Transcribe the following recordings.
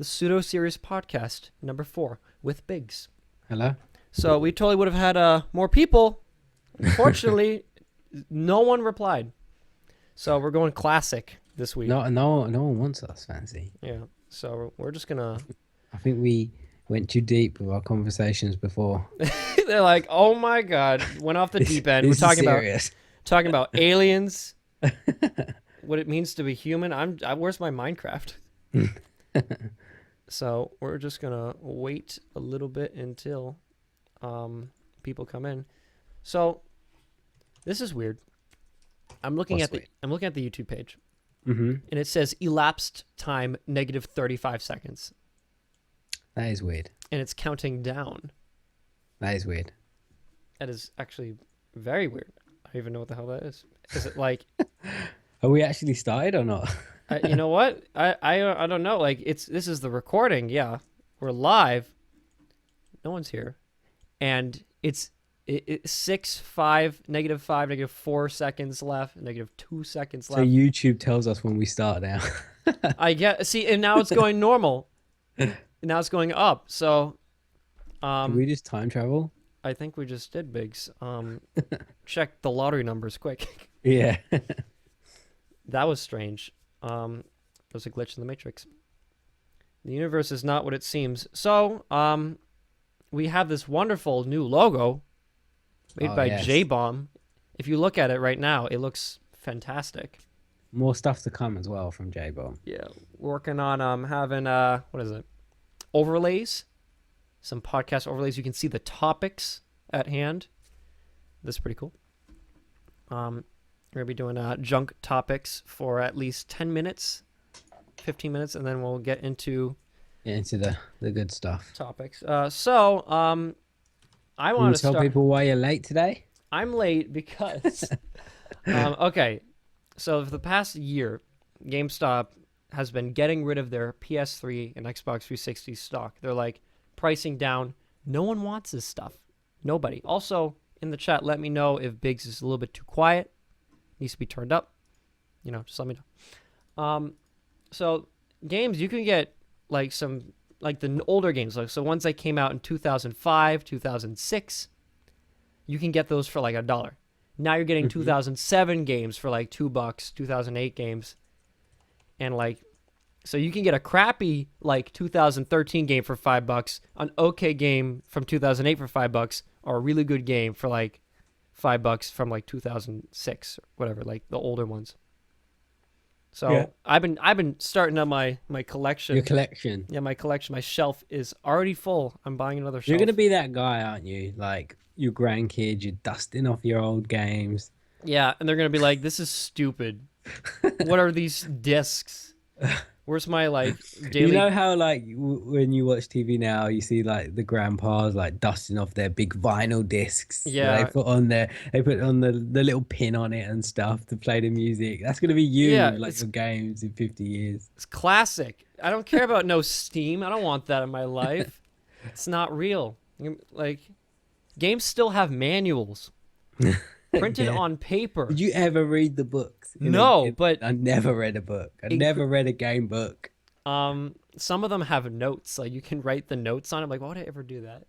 the Pseudo-Serious podcast, number 4, with Biggs. Hello? So we totally would have had more people. Unfortunately, no one replied. So we're going classic this week. No one wants us, Fancy. Yeah. So we're just gonna. I think we went too deep with our conversations before. They're like, oh my god, went off the deep end. We're This is talking serious. about aliens, what it means to be human. Where's my Minecraft? So we're just gonna wait a little bit until people come in. So this is weird. I'm looking at the YouTube page, Mm-hmm. and it says elapsed time -35 seconds, That is weird. and it's counting down. That is weird. That is actually very weird. I don't even know what the hell that is. Is it like, Are we actually started or not? you know what? I don't know. Like this is the recording. Yeah, we're live. No one's here, and it's 6, 5, -5, -4 seconds left, -2 seconds So left. YouTube tells us when we start now. I get see, and now it's going normal. Now it's going up. So, Did we just time travel? I think we just did, Biggs. Check the lottery numbers quick. Yeah. That was strange. There's a glitch in the matrix. The universe is not what it seems. So, we have this wonderful new logo made by yes. J-Bomb. If you look at it right now, it looks fantastic. More stuff to come as well from J-Bomb. Yeah, working on having what is it? Overlays. Some podcast overlays. You can see the topics at hand. This is pretty cool. We're gonna be doing junk topics for at least 10 minutes, 15 minutes, and then we'll get into Into the good stuff. topics. I Can you want to tell start. people why you're late today? I'm late because okay. So for the past year, GameStop has been getting rid of their PS3 and Xbox 360 stock. They're like pricing down. No one wants this stuff. Nobody. Also, in the chat, let me know if Biggs is a little bit too quiet. Needs to be turned up. You know, just let me know. So games, you can get like some, like the older games, like so ones that came out in 2005, 2006. You can get those for like $1. Now you're getting 2007 games for like $2, 2008 games. And like, so you can get a crappy like 2013 game for $5, an okay game from 2008 for $5, or a really good game for like $5 from like 2006 or whatever, like the older ones. So Yeah. I've been starting up my collection. Your collection. Yeah, my collection, my shelf is already full. I'm buying another shelf. You're going to be that guy, aren't you? Like your grandkids, you're dusting off your old games. Yeah, and they're going to be like, this is stupid. What are these discs? Where's my like daily? You know how like when you watch TV now, you see like the grandpas like dusting off their big vinyl discs. Yeah. They put on the little pin on it and stuff to play the music. That's gonna be you, Yeah, like your games in 50 years. It's classic. I don't care about no Steam. I don't want that in my life. It's not real. Like, games still have manuals printed Yeah. on paper. Did you ever read the books? No, but I never read a book. I never read a game book. some of them have notes. Like you can write the notes on it. I'm like, why would I ever do that?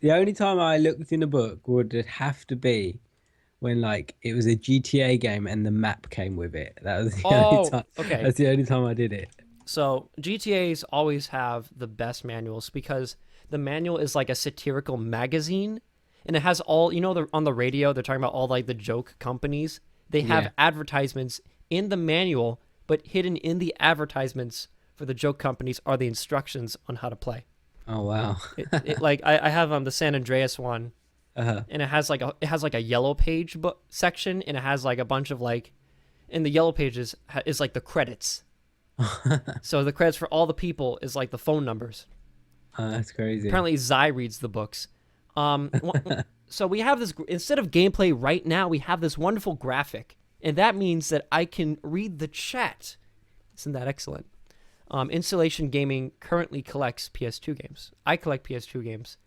The only time I looked in a book would have to be when like it was a GTA game and the map came with it. That was the only time. Okay. That's the only time I did it. So GTAs always have the best manuals because the manual is like a satirical magazine, and it has all, you know, on the radio they're talking about all like the joke companies. They have Yeah. advertisements in the manual, but hidden in the advertisements for the joke companies are the instructions on how to play. Oh wow. Like I have the San Andreas one, and it has like a yellow page book section, and it has like a bunch of like, in the yellow pages is like the credits. So the credits for all the people is like the phone numbers. That's crazy. Apparently Zai reads the books. So we have this, instead of gameplay right now, we have this wonderful graphic, and that means that I can read the chat. Isn't that excellent? Installation Gaming currently collects PS2 games. I collect PS2 games.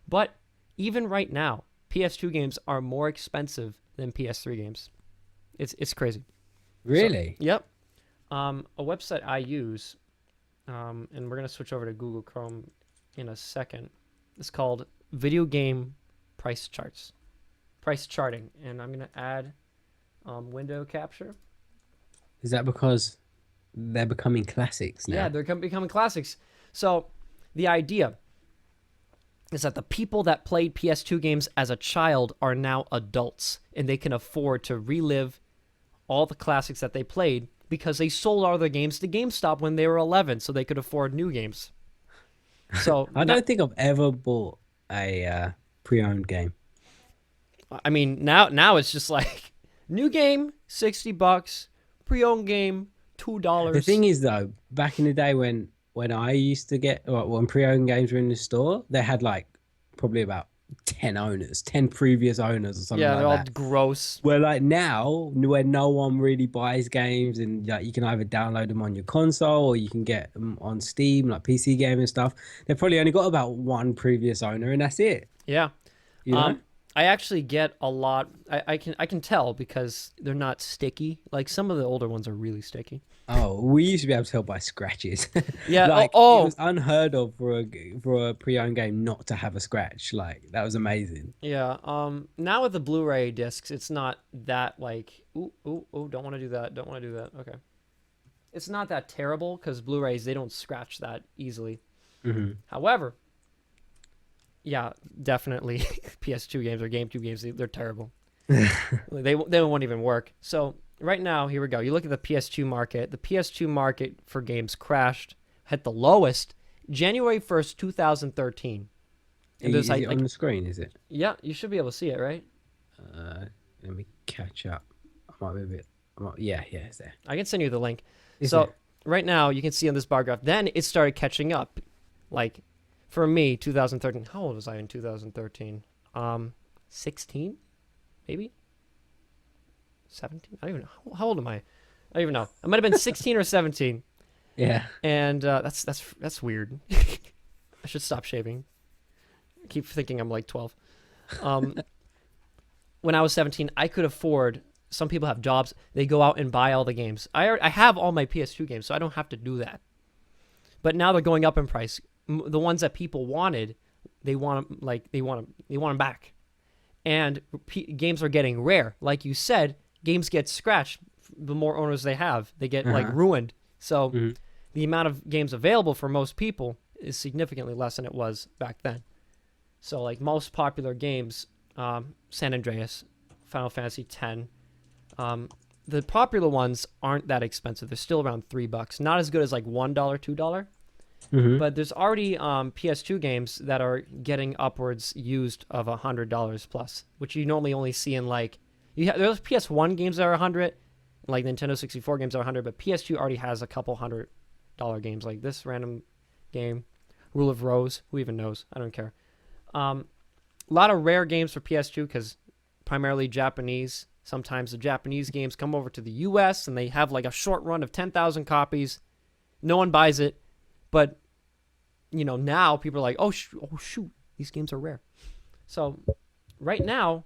But even right now, PS2 games are more expensive than PS3 games. It's crazy. Really? So, yep. A website I use and we're gonna switch over to Google Chrome in a second. It's called Video Game Price Charts, price charting, and I'm gonna add window capture. Is that because they're becoming classics now? Yeah, they're becoming classics. So the idea is that the people that played PS2 games as a child are now adults, and they can afford to relive all the classics that they played because they sold all their games to GameStop when they were 11, so they could afford new games. So I don't think I've ever bought a pre-owned game. I mean, now it's just like new game, $60, pre-owned game, $2. The thing is, though, back in the day when I used to get, or when pre-owned games were in the store, they had like probably about 10 owners, 10 previous owners or something yeah, like they're all that. gross. Where like now, where no one really buys games, and like you can either download them on your console or you can get them on Steam, like PC game and stuff. They've probably only got about one previous owner, and that's it. Yeah. You know? I actually get a lot. I can tell because they're not sticky. Like some of the older ones are really sticky. Oh, we used to be able to tell by scratches. Yeah. Like it was unheard of for a pre-owned game not to have a scratch. Like that was amazing. Yeah. Now with the Blu-ray discs, it's not that like ooh, don't want to do that. Don't want to do that. Okay. It's not that terrible because Blu-rays, they don't scratch that easily. Mm-hmm. However, yeah, definitely PS2 games or GameCube games, they're terrible. They won't even work. So right now, here we go. You look at the PS2 market. The PS2 market for games crashed, hit the lowest January 1st, 2013. And Is there's it on the screen? Is it? yeah, you should be able to see it, right? Let me catch up. I might be a bit. Yeah, it's there. I can send you the link. Is So there? right now, you can see on this bar graph. Then it started catching up. Like for me, 2013. How old was I in 2013? 16, maybe 17. I don't even know. How old am I? I don't even know. I might have been 16 or 17. Yeah. And that's weird. I should stop shaving. I keep thinking I'm like 12. When I was 17, I could afford. Some people have jobs. They go out and buy all the games. I have all my PS2 games, so I don't have to do that. But now they're going up in price. The ones that people wanted, they want them back. And games are getting rare. Like you said, games get scratched. The more owners they have, they get like ruined. So the amount of games available for most people is significantly less than it was back then. So like most popular games, San Andreas, Final Fantasy X, the popular ones aren't that expensive. They're still around $3. Not as good as like $1, $2. But there's already PS2 games that are getting upwards used of $100 plus, which you normally only see in like there's PS1 games that are 100, like Nintendo 64 games are 100, but PS2 already has a couple $100 games like this random game, Rule of Rose. Who even knows? I don't care. A lot of rare games for PS2 because primarily Japanese. Sometimes the Japanese games come over to the US and they have like a short run of 10,000 copies. No one buys it. But, you know, now people are like, oh, shoot, these games are rare. So right now,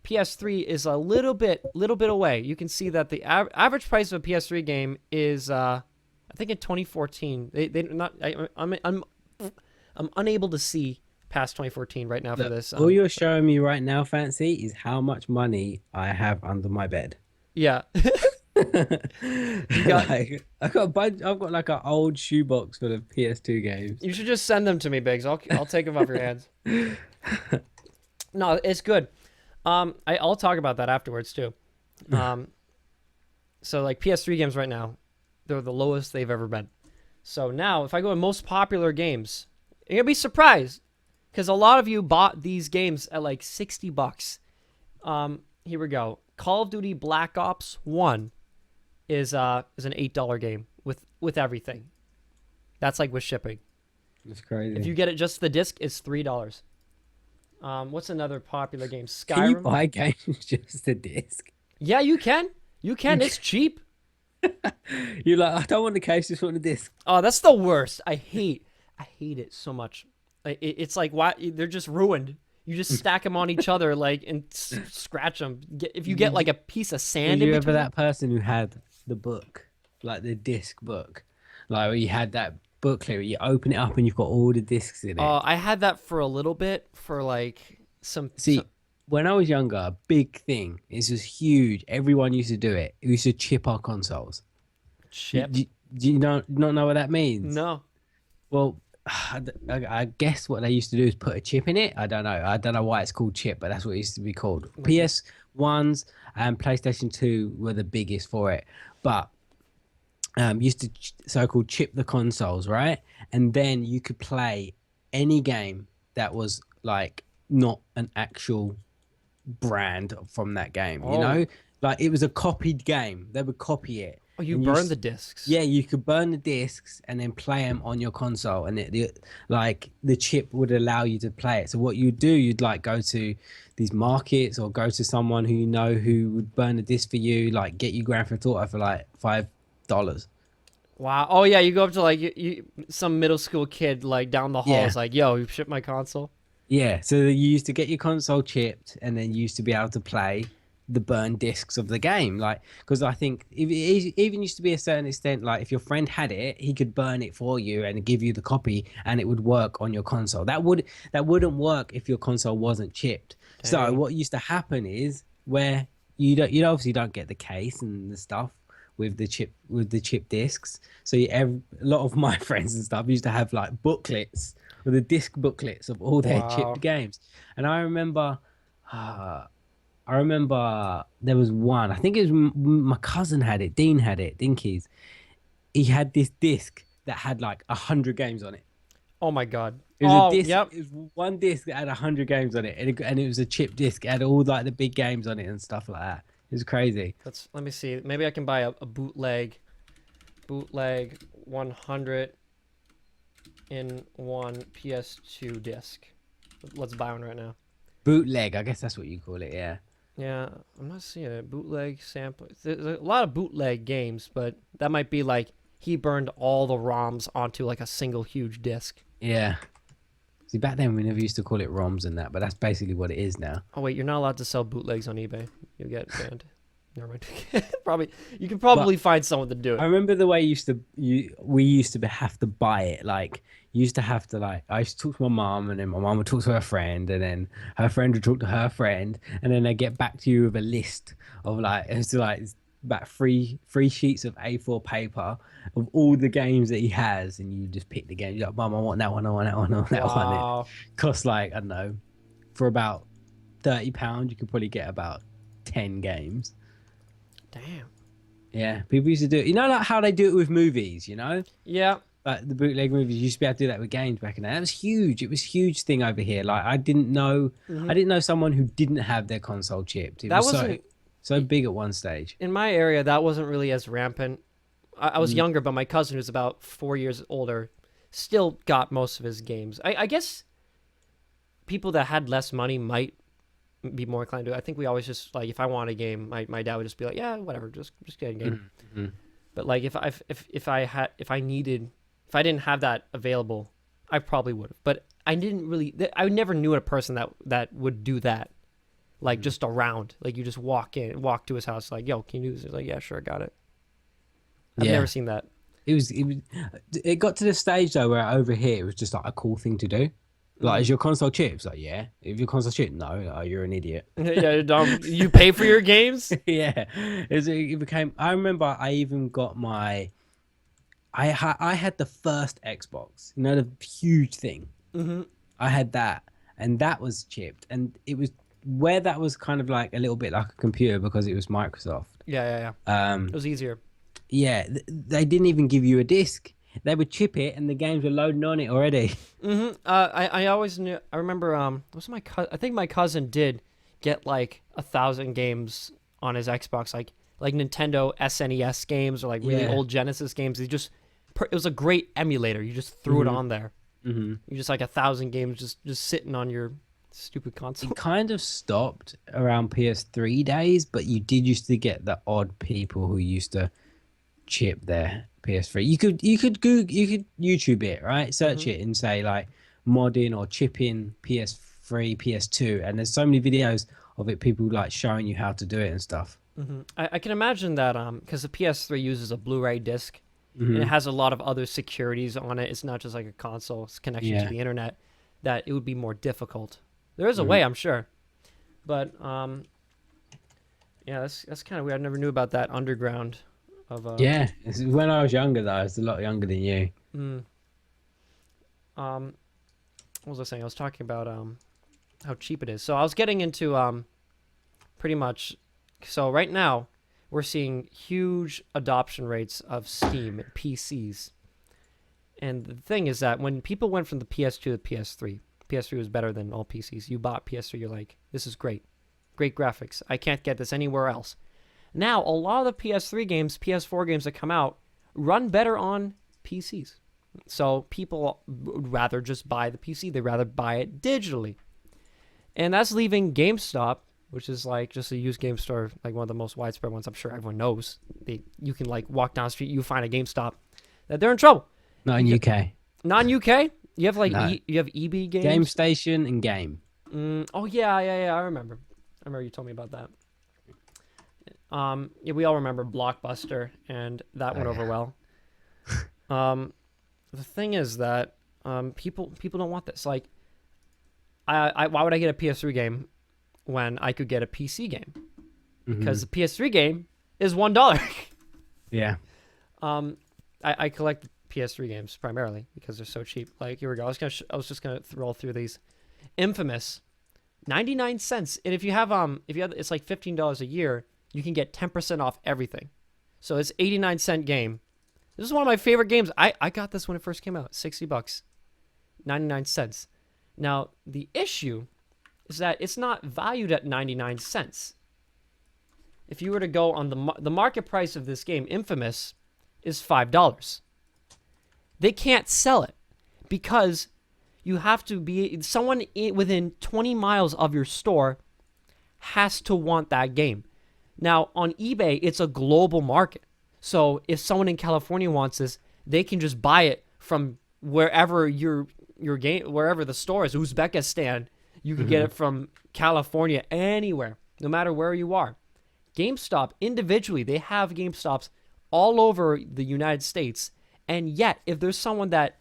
PS3 is a little bit away. You can see that the average price of a PS3 game is, I think in 2014. They're not. I'm unable to see past 2014 right now for this. All you're showing me right now, Fancy, is how much money I have under my bed. Yeah. Like, I've got like an old shoebox full of PS2 games. You should just send them to me, Biggs. I'll take them off your hands. No, it's good. I'll talk about that afterwards too. So like PS3 games right now, they're the lowest they've ever been. So now if I go to most popular games, you're gonna be surprised because a lot of you bought these games at like $60. Here we go. Call of Duty Black Ops 1 is an $8 game with everything. That's like with shipping. That's crazy. If you get it just the disc, it's $3. What's another popular game? Skyrim. Can you buy games just a disc? Yeah, you can. You can. It's cheap. You're like, I don't want the case, just want the disc. Oh, that's the worst. I hate it so much. It's like why they're just ruined. You just stack them on each other like and scratch them. If you get like a piece of sand Were in you between. ever that person who had the book, like the disc book, like where you had that booklet where you open it up and you've got all the discs in it. I had that for a little bit for like some See, when I was younger, a big thing, this was huge. Everyone used to do it. We used to chip our consoles. chip. Do you not know what that means? No. Well, I guess what they used to do is put a chip in it. I don't know. I don't know why it's called chip, but that's what it used to be called. Okay. PS1s and PlayStation 2 were the biggest for it. But used to so-called chip the consoles, right? And then you could play any game that was like not an actual brand from that game, you Oh. know? Like it was a copied game. They would copy it. Oh, you And burn the discs. yeah, you could burn the discs and then play them on your console, and like the chip would allow you to play it. So what you'd do, you'd like go to these markets or go to someone who you know who would burn the disc for you, like get you Grand Theft Auto for like $5. Wow. Oh yeah, you go up to like some middle school kid like down the hall Yeah. is like, "Yo, you shipped my console." Yeah, so you used to get your console chipped, and then you used to be able to play the burned discs of the game. Like, because I think it even used to be a certain extent, like if your friend had it, he could burn it for you and give you the copy, and it would work on your console. That wouldn't work if your console wasn't chipped. So Dang. what used to happen is where you obviously don't get the case and the stuff with the chip discs. So a lot of my friends and stuff used to have like booklets with the disc booklets of all their Wow. chipped games. And uh, I remember there was one. I think it was my cousin had it. Dean had it. Dinkies. He had this disc that had like 100 games on it. Oh my God. It was a Oh, disc. yep. It was one disc that had 100 games on it, and it was a chip disc. It had all like the big games on it and stuff like that. It was crazy. Let me see. Maybe I can buy a bootleg 100 in one PS2 disc. Let's buy one right now. Bootleg, I guess that's what you call it. Yeah. Yeah, I'm not seeing it. Bootleg sample. There's a lot of bootleg games, but that might be like he burned all the ROMs onto like a single huge disc. Yeah. See, back then we never used to call it ROMs and that, but that's basically what it is now. Oh wait, you're not allowed to sell bootlegs on eBay. You'll get banned. Never mind. You can But probably find someone to do I it. remember the way we used to have to buy it. Like you used to have to like I used to talk to my mom, and then my mom would talk to her friend, and then her friend would talk to her friend, and then they get back to you with a list of like it's like about three sheets of A4 paper of all the games that he has, and you just pick the game. You're like, Mom, I want that one, I want that one, I want that one. It Wow. costs like I don't know, for about £30, you could probably get about 10 games. Damn. Yeah, people used to do it. You know, like how they do it with movies. You know, Yeah. like the bootleg movies. You used to be able to do that with games back in the day. That was huge. It was a huge thing over here. Like I didn't know, I didn't know someone who didn't have their console chipped. It That was wasn't so big at one stage. in my area. That wasn't really as rampant. I was younger, but my cousin, who's about 4 years older, still got most of his games. I guess people that had less money might be more inclined to. I think we always just like if I want a game, my dad would just be like, yeah, whatever, just get a game. Mhm. But like if I didn't have that available, I probably would have. But I didn't really. I never knew a person that would do that. Like just around, like you just walk to his house, like, yo, can you do this? He's like, yeah, sure, got it. I've Yeah, never seen that. it got to the stage though where over here it was just like a cool thing to do. Like, is your console chipped? Like, yeah. If your console chipped, no, oh, you're an idiot. Yeah, you pay for your games? Yeah, it became. I remember I even got I had the first Xbox, you know, the huge thing. Mm-hmm. I had that, and that was chipped, and it was where that was kind of like a little bit like a computer because it was Microsoft. Yeah. It was easier. Yeah, they didn't even give you a disc. They would chip it, and the games were loading on it already. Mm-hmm. I always knew. I remember. Was my I think my cousin did get like 1,000 games on his Xbox, like Nintendo SNES games or like really Yeah. old Genesis games. It was a great emulator. You just threw it on there. Mm-hmm. You just like 1,000 games just sitting on your stupid console. It kind of stopped around PS3 days, but you did used to get the odd people who used to chip their PS3. You could YouTube it, right? Search it and say like modding or chipping PS3, PS2, and there's so many videos of it, people like showing you how to do it and stuff. I can imagine that because the PS3 uses a Blu-ray disc, and it Mhm. has a lot of other securities on it. It's not just like a console's connection to Yeah. the internet, that it would be more difficult. There is a Mhm. way, I'm sure, but yeah, that's kind of weird. I never knew about that underground of Yeah. When I was younger, though, I was a lot younger than you. mm, um what was I saying? I was talking about how cheap it is. So I was getting into pretty much. So right now we're seeing huge adoption rates of Steam and PCs. And the thing is that when people went from the PS2 to the PS3, PS3 was better than all PCs. You bought PS3, you're like, this is great. Great graphics. I can't get this anywhere else. Now, a lot of the PS3 games, PS4 games that come out run better on PCs. So people would rather just buy the PC. They'd rather buy it digitally. And that's leaving GameStop, which is like just a used game store, like one of the most widespread ones I'm sure everyone knows. You can like walk down the street, you find a GameStop, that they're in trouble. Not in UK. Non UK, you have like No. you have EB games. Game Station and Game. Oh yeah. I remember. I remember you told me about that. Yeah, we all remember Blockbuster, and that went over well. The thing is that people don't want this. Like, why would I get a PS3 game when I could get a PC game? Because the PS3 game is $1. Yeah. I collect PS3 games primarily because they're so cheap. Like, here we go. I was just gonna roll through these. Infamous, 99 cents. And if you have it's like $15 a year, you can get 10% off everything. So it's 89-cent game. This is one of my favorite games. I got this when it first came out. $60, 99 cents. Now the issue is that it's not valued at 99 cents. If you were to go on the market price of this game, Infamous, is $5. They can't sell it because you have to be someone within 20 miles of your store has to want that game. Now on eBay, it's a global market. So if someone in California wants this, they can just buy it from wherever your game, wherever the store is. Uzbekistan, you can get it from California, anywhere, no matter where you are. GameStop individually, they have GameStops all over the United States, and yet if there's no one that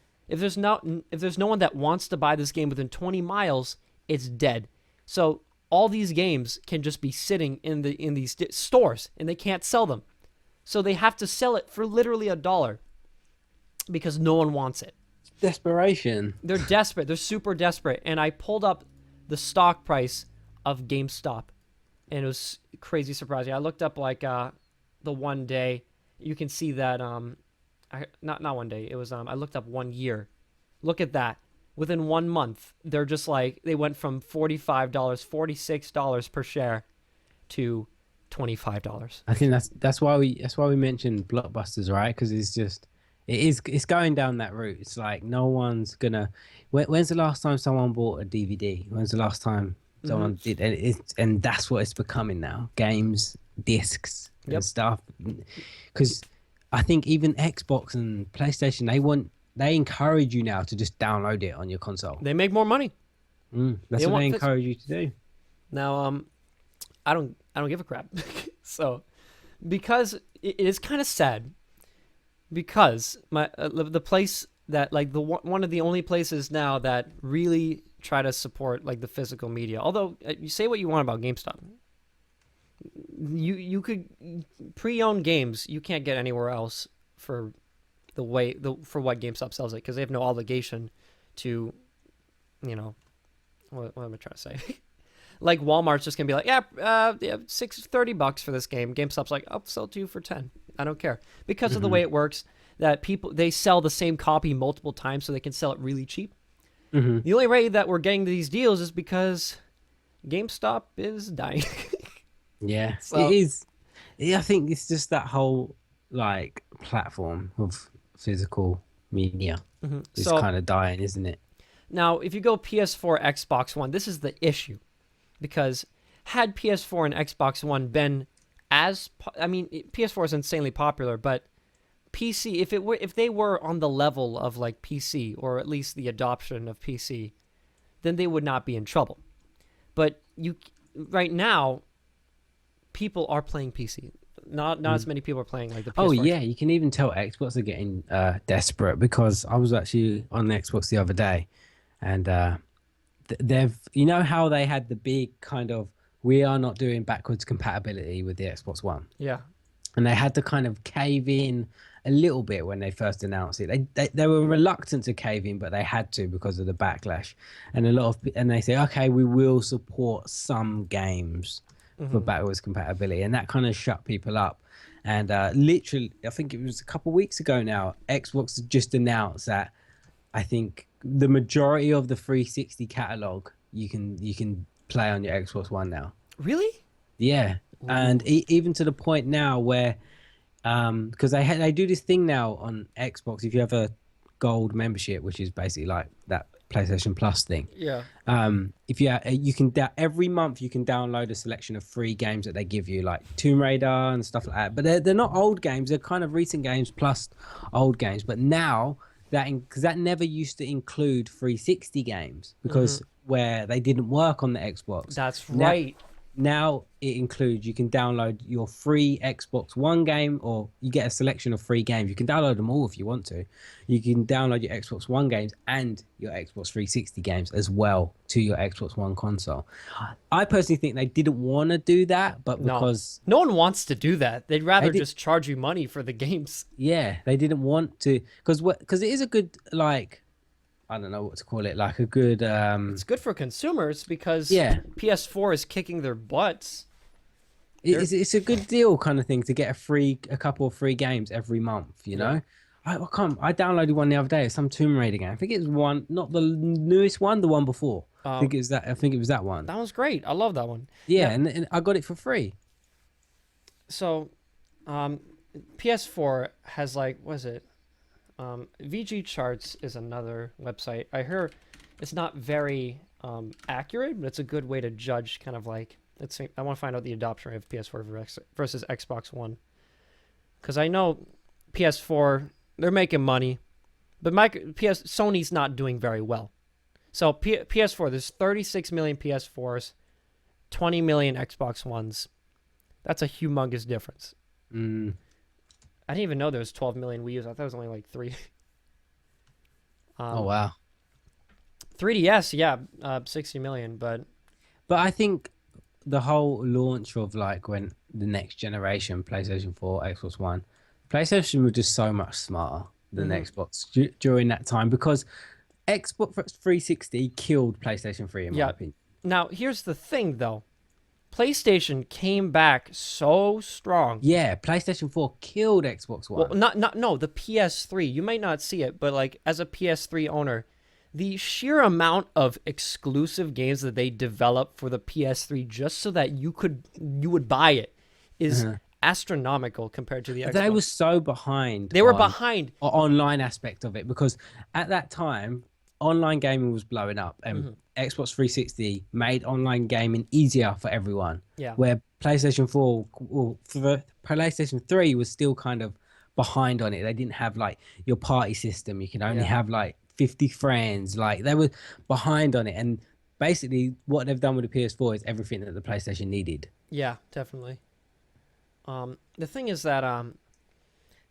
wants to buy this game within 20 miles, it's dead. So all these games can just be sitting in these stores, and they can't sell them. So they have to sell it for literally $1 because no one wants it. Desperation. They're desperate. They're super desperate. And I pulled up the stock price of GameStop, and it was crazy surprising. I looked up like the one day. You can see that not one day. It was I looked up 1 year. Look at that. Within 1 month, they're just like they went from $45, $46 per share to $25. I think that's why we mentioned blockbusters, right? Because it's going down that route. It's like no one's gonna. When's the last time someone bought a DVD? When's the last time someone did? And that's what it's becoming now. Games, discs, and stuff. Because I think even Xbox and PlayStation, they encourage you now to just download it on your console. They make more money. That's what they encourage you to do. Now, I don't give a crap. So, because it is kind of sad, because the place that like one of the only places now that really try to support like the physical media. Although you say what you want about GameStop, you could pre-owned games you can't get anywhere else for for what GameStop sells it, because they have no obligation to, what am I trying to say? Like Walmart's just gonna be like, yeah, $30 for this game. GameStop's like, I'll sell it to you for 10. I don't care, because of the way it works. That they sell the same copy multiple times, so they can sell it really cheap. The only way that we're getting these deals is because GameStop is dying. Yeah, So- it is. Yeah, I think it's just that whole like platform of physical media is So- kind of dying, isn't it? Now, if you go PS4, Xbox One, this is the issue, because had PS4 and Xbox One been PS4 is insanely popular, but PC, if they were on the level of like PC, or at least the adoption of PC, then they would not be in trouble. But right now, people are playing PC. not as many people are playing like the Oh PS4. yeah, you can even tell Xbox are getting desperate because I was actually on the Xbox the other day, and they've you know how they had the big kind of we are not doing backwards compatibility with the Xbox One, Yeah. and they had to kind of cave in a little bit when they first announced it. They were reluctant to cave in, but they had to because of the backlash, and and they say okay, we will support some games for Hmm. backwards compatibility, and that kind of shut people up. And literally, I think it was a couple of weeks ago now, Xbox just announced that I think the majority of the 360 catalog you can play on your Xbox One now. Really? Yeah, and Ooh. even to the point now where because they do this thing now on Xbox if you have a gold membership, which is basically like that PlayStation Plus thing. Yeah. If you can every month you can download a selection of free games that they give you, like Tomb Raider and stuff like that. But they're not old games; they're kind of recent games plus old games. But now because that never used to include 360 games Hmm. because where they didn't work on the Xbox. That's Now right. now it includes you can download your free Xbox One game, or you get a selection of free games. You can download them all if you want to. You can download your Xbox One games and your Xbox 360 games as well to your Xbox One console. I personally think they didn't want to do that, but No. because No one wants to do that. They'd they rather did, just charge you money for the games. yeah, they didn't want to because it is a good like I don't know what to call it, like a good It's good for consumers because yeah. PS4 is kicking their butts. They're It's a good deal kind of thing to get a couple of free games every month, you yeah. know. I downloaded one the other day, some Tomb Raider game. I think it was one, not the newest one, the one before. Um, I think it was that one. that was great. I love that one. Yeah, Now, and I got it for free. so, um, PS4 has like, what is it? VG Charts is another website. I heard it's not very accurate, but it's a good way to judge kind of like, let's see, I want to find out the adoption rate of PS4 versus Xbox One. Because I know PS4, they're making money, but Sony's not doing very well. So PS4, there's 36 million PS4s, 20 million Xbox Ones. That's a humongous difference. Mm. I didn't even know there was 12 million Wii U's. I thought it was only like 3. Oh Um, wow. 3DS, yeah, 60 million, but But I think the whole launch of like when the next generation, PlayStation 4, Xbox One, PlayStation was just so much smarter than mhm. Xbox during that time because Xbox 360 killed PlayStation 3 in my Yeah. opinion. Now, here's the thing though. PlayStation came back so strong. Yeah, PlayStation 4 killed Xbox Well, One. not no, the PS3. You might not see it, but like as a PS3 owner, the sheer amount of exclusive games that they developed for the PS3 just so that you would buy it is Uh-huh. astronomical compared to the They were Xbox. so behind They were on behind. online aspect of it because at that time online gaming was blowing up and Mhm. Xbox 360 made online gaming easier for everyone. Yeah. Where PlayStation 4 or for PlayStation 3 was still kind of behind on it. They didn't have like your party system. You can only Yeah. have like 50 friends. Like they were behind on it. And basically what they've done with the PS4 is everything that the PlayStation needed. Yeah, definitely. The thing is that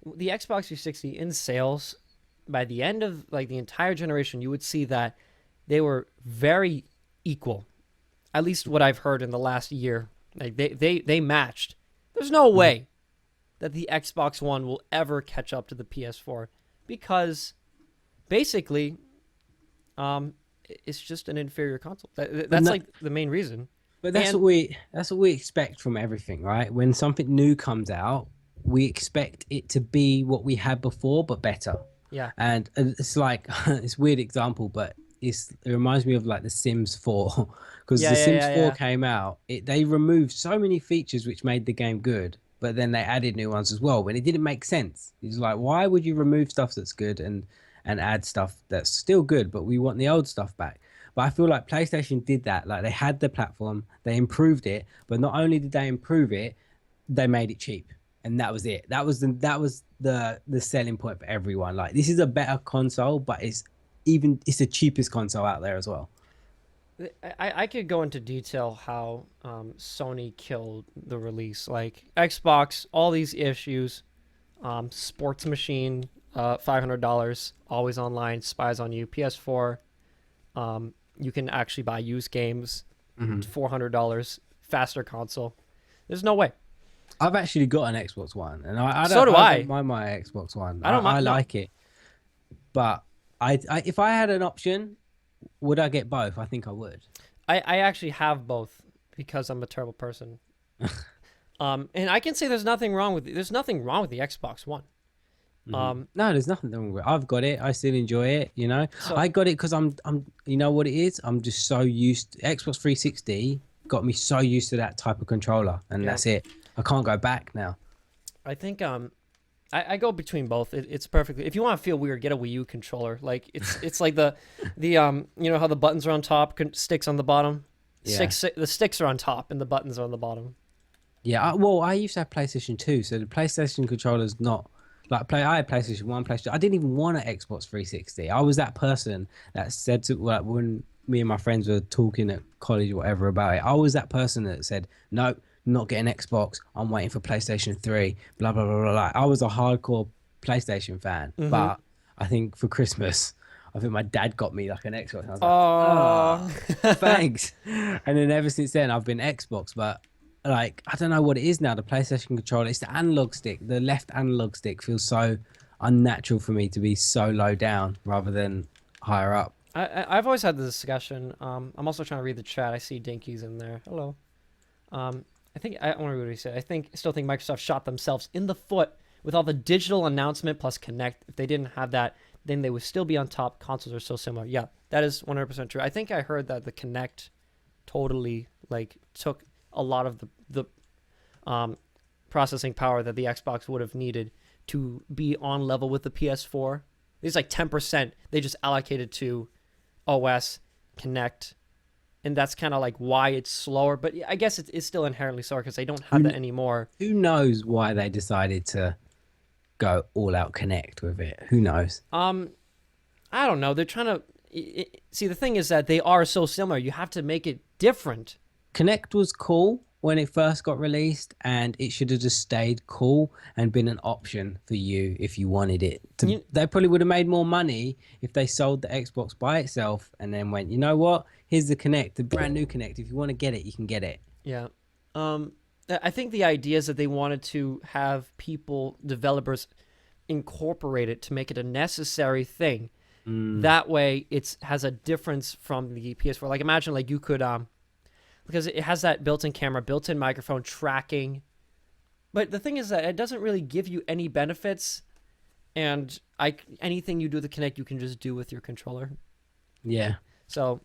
the Xbox 360 in sales by the end of like the entire generation, you would see that they were very equal. At least what I've heard in the last year, like they matched. There's no Mhm. way that the Xbox One will ever catch up to the PS4 because basically, it's just an inferior console. But That's like the main reason. But And that's what we expect from everything, right? When something new comes out, we expect it to be what we had before, but better. yeah, And it's like it's a weird example, but it reminds me of like The Sims 4, because yeah, The yeah, Sims yeah, 4 yeah, came out. They removed so many features which made the game good, but then they added new ones as well. When it didn't make sense, it's like why would you remove stuff that's good and add stuff that's still good, but we want the old stuff back. But I feel like PlayStation did that. Like they had the platform, they improved it, but not only did they improve it, they made it cheap, and that was it. That was the selling point for everyone. Like this is a better console, but it's the cheapest console out there as well. I could go into detail how Sony killed the release. Like Xbox, all these issues, sports machine, $500, always online, spies on you. PS4, you can actually buy used games, $400, faster console. There's no way. I've actually got an Xbox One, and So do I I. don't mind my Xbox One. I don't I mind. No, like it, but if I had an option, would I get both? I think I would. I actually have both because I'm a terrible person. And I can say there's nothing wrong with the Xbox One. No, there's nothing wrong with it. I've got it. I still enjoy it. You know, So I got it because You know what it is? I'm just so used. Xbox 360 got me so used to that type of controller, and yeah, that's it. I can't go back now. I think I go between both. It's perfectly. If you want to feel weird, get a Wii U controller. Like it's like the you know how the buttons are on top, sticks on the bottom. Yeah. The sticks are on top and the buttons are on the bottom. Yeah. Well, I used to have PlayStation 2, so the PlayStation controller's not like I had PlayStation 1, PlayStation. I didn't even want an Xbox 360. I was that person that said to like when me and my friends were talking at college or whatever about it. I was that person that said no. Not getting Xbox. I'm waiting for PlayStation 3. Blah blah blah blah. Like, I was a hardcore PlayStation fan, but I think for Christmas, I think my dad got me like an Xbox. And I was like, oh, thanks. And then ever since then, I've been Xbox. But like, I don't know what it is now. The PlayStation controller, it's the analog stick. The left analog stick feels so unnatural for me to be so low down rather than higher up. I've always had this discussion. I'm also trying to read the chat. I see Dinky's in there. Hello. I think I want to read what he said. Still think Microsoft shot themselves in the foot with all the digital announcement plus Kinect. If they didn't have that, then they would still be on top. Consoles are so similar. Yeah, that is 100% true. I think I heard that the Kinect totally like took a lot of the processing power that the Xbox would have needed to be on level with the PS4. It's like 10% they just allocated to OS, Kinect, and that's kind of like why it's slower. But I guess it's still inherently slower because they don't have that anymore. Who knows why they decided to go all out Connect with it? Who knows? I don't know. They're trying to see. The thing is that they are so similar. You have to make it different. Connect was cool when it first got released, and it should have just stayed cool and been an option for you if you wanted it. They probably would have made more money if they sold the Xbox by itself and then went, you know what? Here's the Kinect, the brand new Kinect. If you want to get it, you can get it. Yeah. I think the idea is that they wanted to have developers, incorporate it to make it a necessary thing. That way, it has a difference from the PS4. Like imagine, like you could, because it has that built-in camera, built-in microphone, tracking. But the thing is that it doesn't really give you any benefits, and anything you do with the Kinect, you can just do with your controller. Yeah. So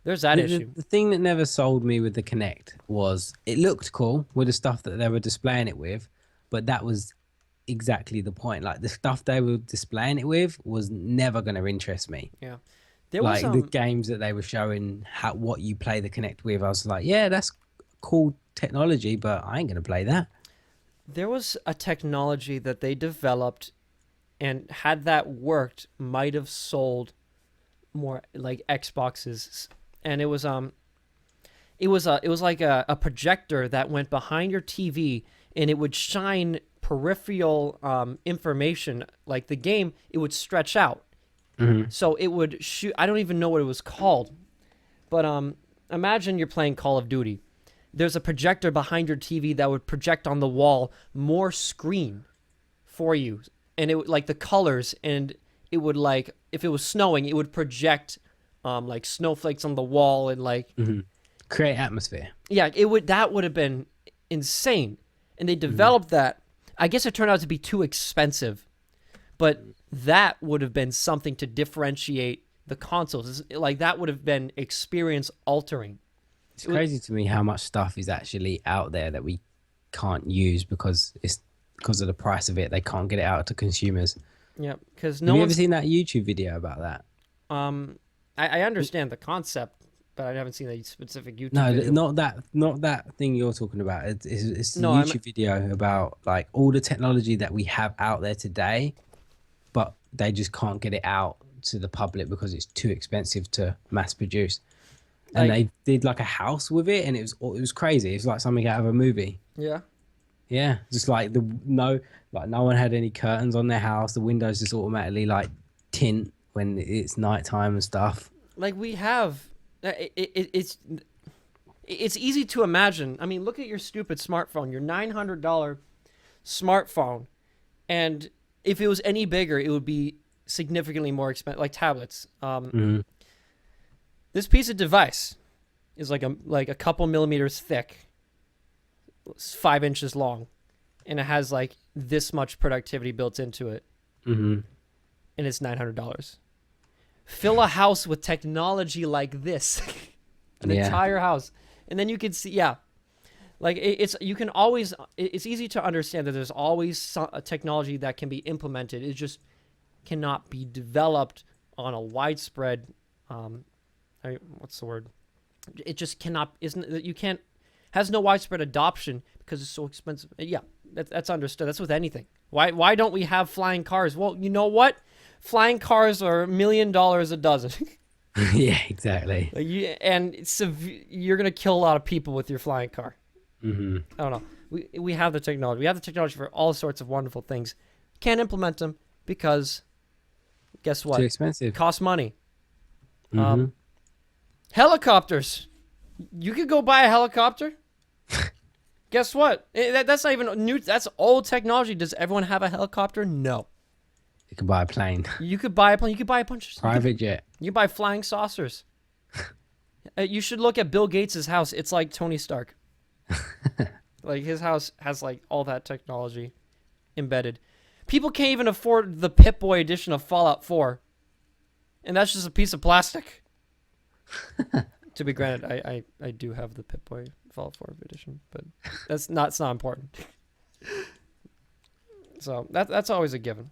there's that issue. The thing that never sold me with the Kinect was it looked cool with the stuff that they were displaying it with, but that was exactly the point. Like the stuff they were displaying it with was never going to interest me. Yeah. There was the games that they were showing what you play the Kinect with. I was like, yeah, that's cool technology, but I ain't going to play that. There was a technology that they developed, and had that worked, might have sold more like Xboxes. And it was like a projector that went behind your TV, and it would shine peripheral information. Like the game, it would stretch out. So it would shoot. I don't even know what it was called, but imagine you're playing Call of Duty. There's a projector behind your TV that would project on the wall more screen for you, and it would like the colors, and it would like if it was snowing, it would project like snowflakes on the wall and like create atmosphere. Yeah, that would have been insane, and they developed that. I guess it turned out to be too expensive, but that would have been something to differentiate the consoles. Like that would have been experience altering. It's crazy to me how much stuff is actually out there that we can't use because of the price of it. They can't get it out to consumers. Yeah, because have you ever seen that YouTube video about that? I understand the concept, but I haven't seen a specific YouTube video. Not that thing you're talking about. It's a YouTube video about like all the technology that we have out there today, but they just can't get it out to the public because it's too expensive to mass produce. and Like, they did like a house with it, and it was crazy. It's like something out of a movie. yeah. Yeah, just like no one had any curtains on their house. The windows just automatically like tint when it's nighttime and stuff. Like we have, it's easy to imagine. I mean, look at your stupid smartphone, your $900 smartphone, and if it was any bigger, it would be significantly more expensive. Like tablets. Hmm. This piece of device is like a couple millimeters thick, 5 inches long, and it has like this much productivity built into it, Hmm. and it's $900. Fill a house with technology like this, an Yeah. entire house, and then you can see, yeah, like it's you can always. It's easy to understand that there's always a technology that can be implemented. It just cannot be developed on a widespread. What's the word? It just cannot. Isn't you can't has no widespread adoption because it's so expensive. Yeah, that's understood. That's with anything. Why don't we have flying cars? Well, you know what? Flying cars are $1 million a dozen. Yeah, exactly. Like you're gonna kill a lot of people with your flying car. Hmm. I don't know. We have the technology. We have the technology for all sorts of wonderful things. Can't implement them because guess what? Too It expensive. costs money. Hmm. Helicopters. You could go buy a helicopter. Guess what? That's not even new. That's old technology. Does everyone have a helicopter? No. You can buy a plane, You could buy a plane. You could buy a bunch of. private jet. You could buy flying saucers. You should look at Bill Gates' house. It's like Tony Stark. Like his house has like all that technology embedded. People can't even afford the Pip-Boy edition of Fallout 4, and that's just a piece of plastic. To be granted, I do have the Pip-Boy Fallout 4 edition, but it's not important. So that's always a given.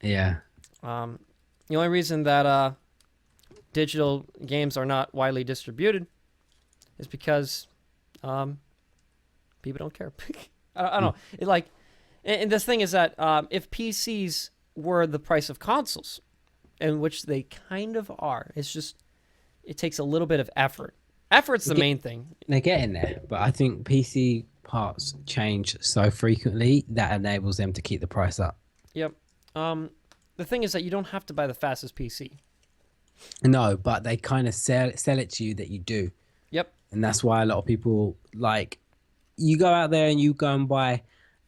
Yeah. The only reason that digital games are not widely distributed is because people don't care. I don't know. It like, and the thing is that if PCs were the price of consoles, in which they kind of are, it takes a little bit of effort. Effort's the main thing. They're getting there, but I think PC parts change so frequently that enables them to keep the price up. Yep. The thing is that you don't have to buy the fastest PC. No, but they kind of sell it to you that you do. Yep. And that's why a lot of people like you go out there and you go and buy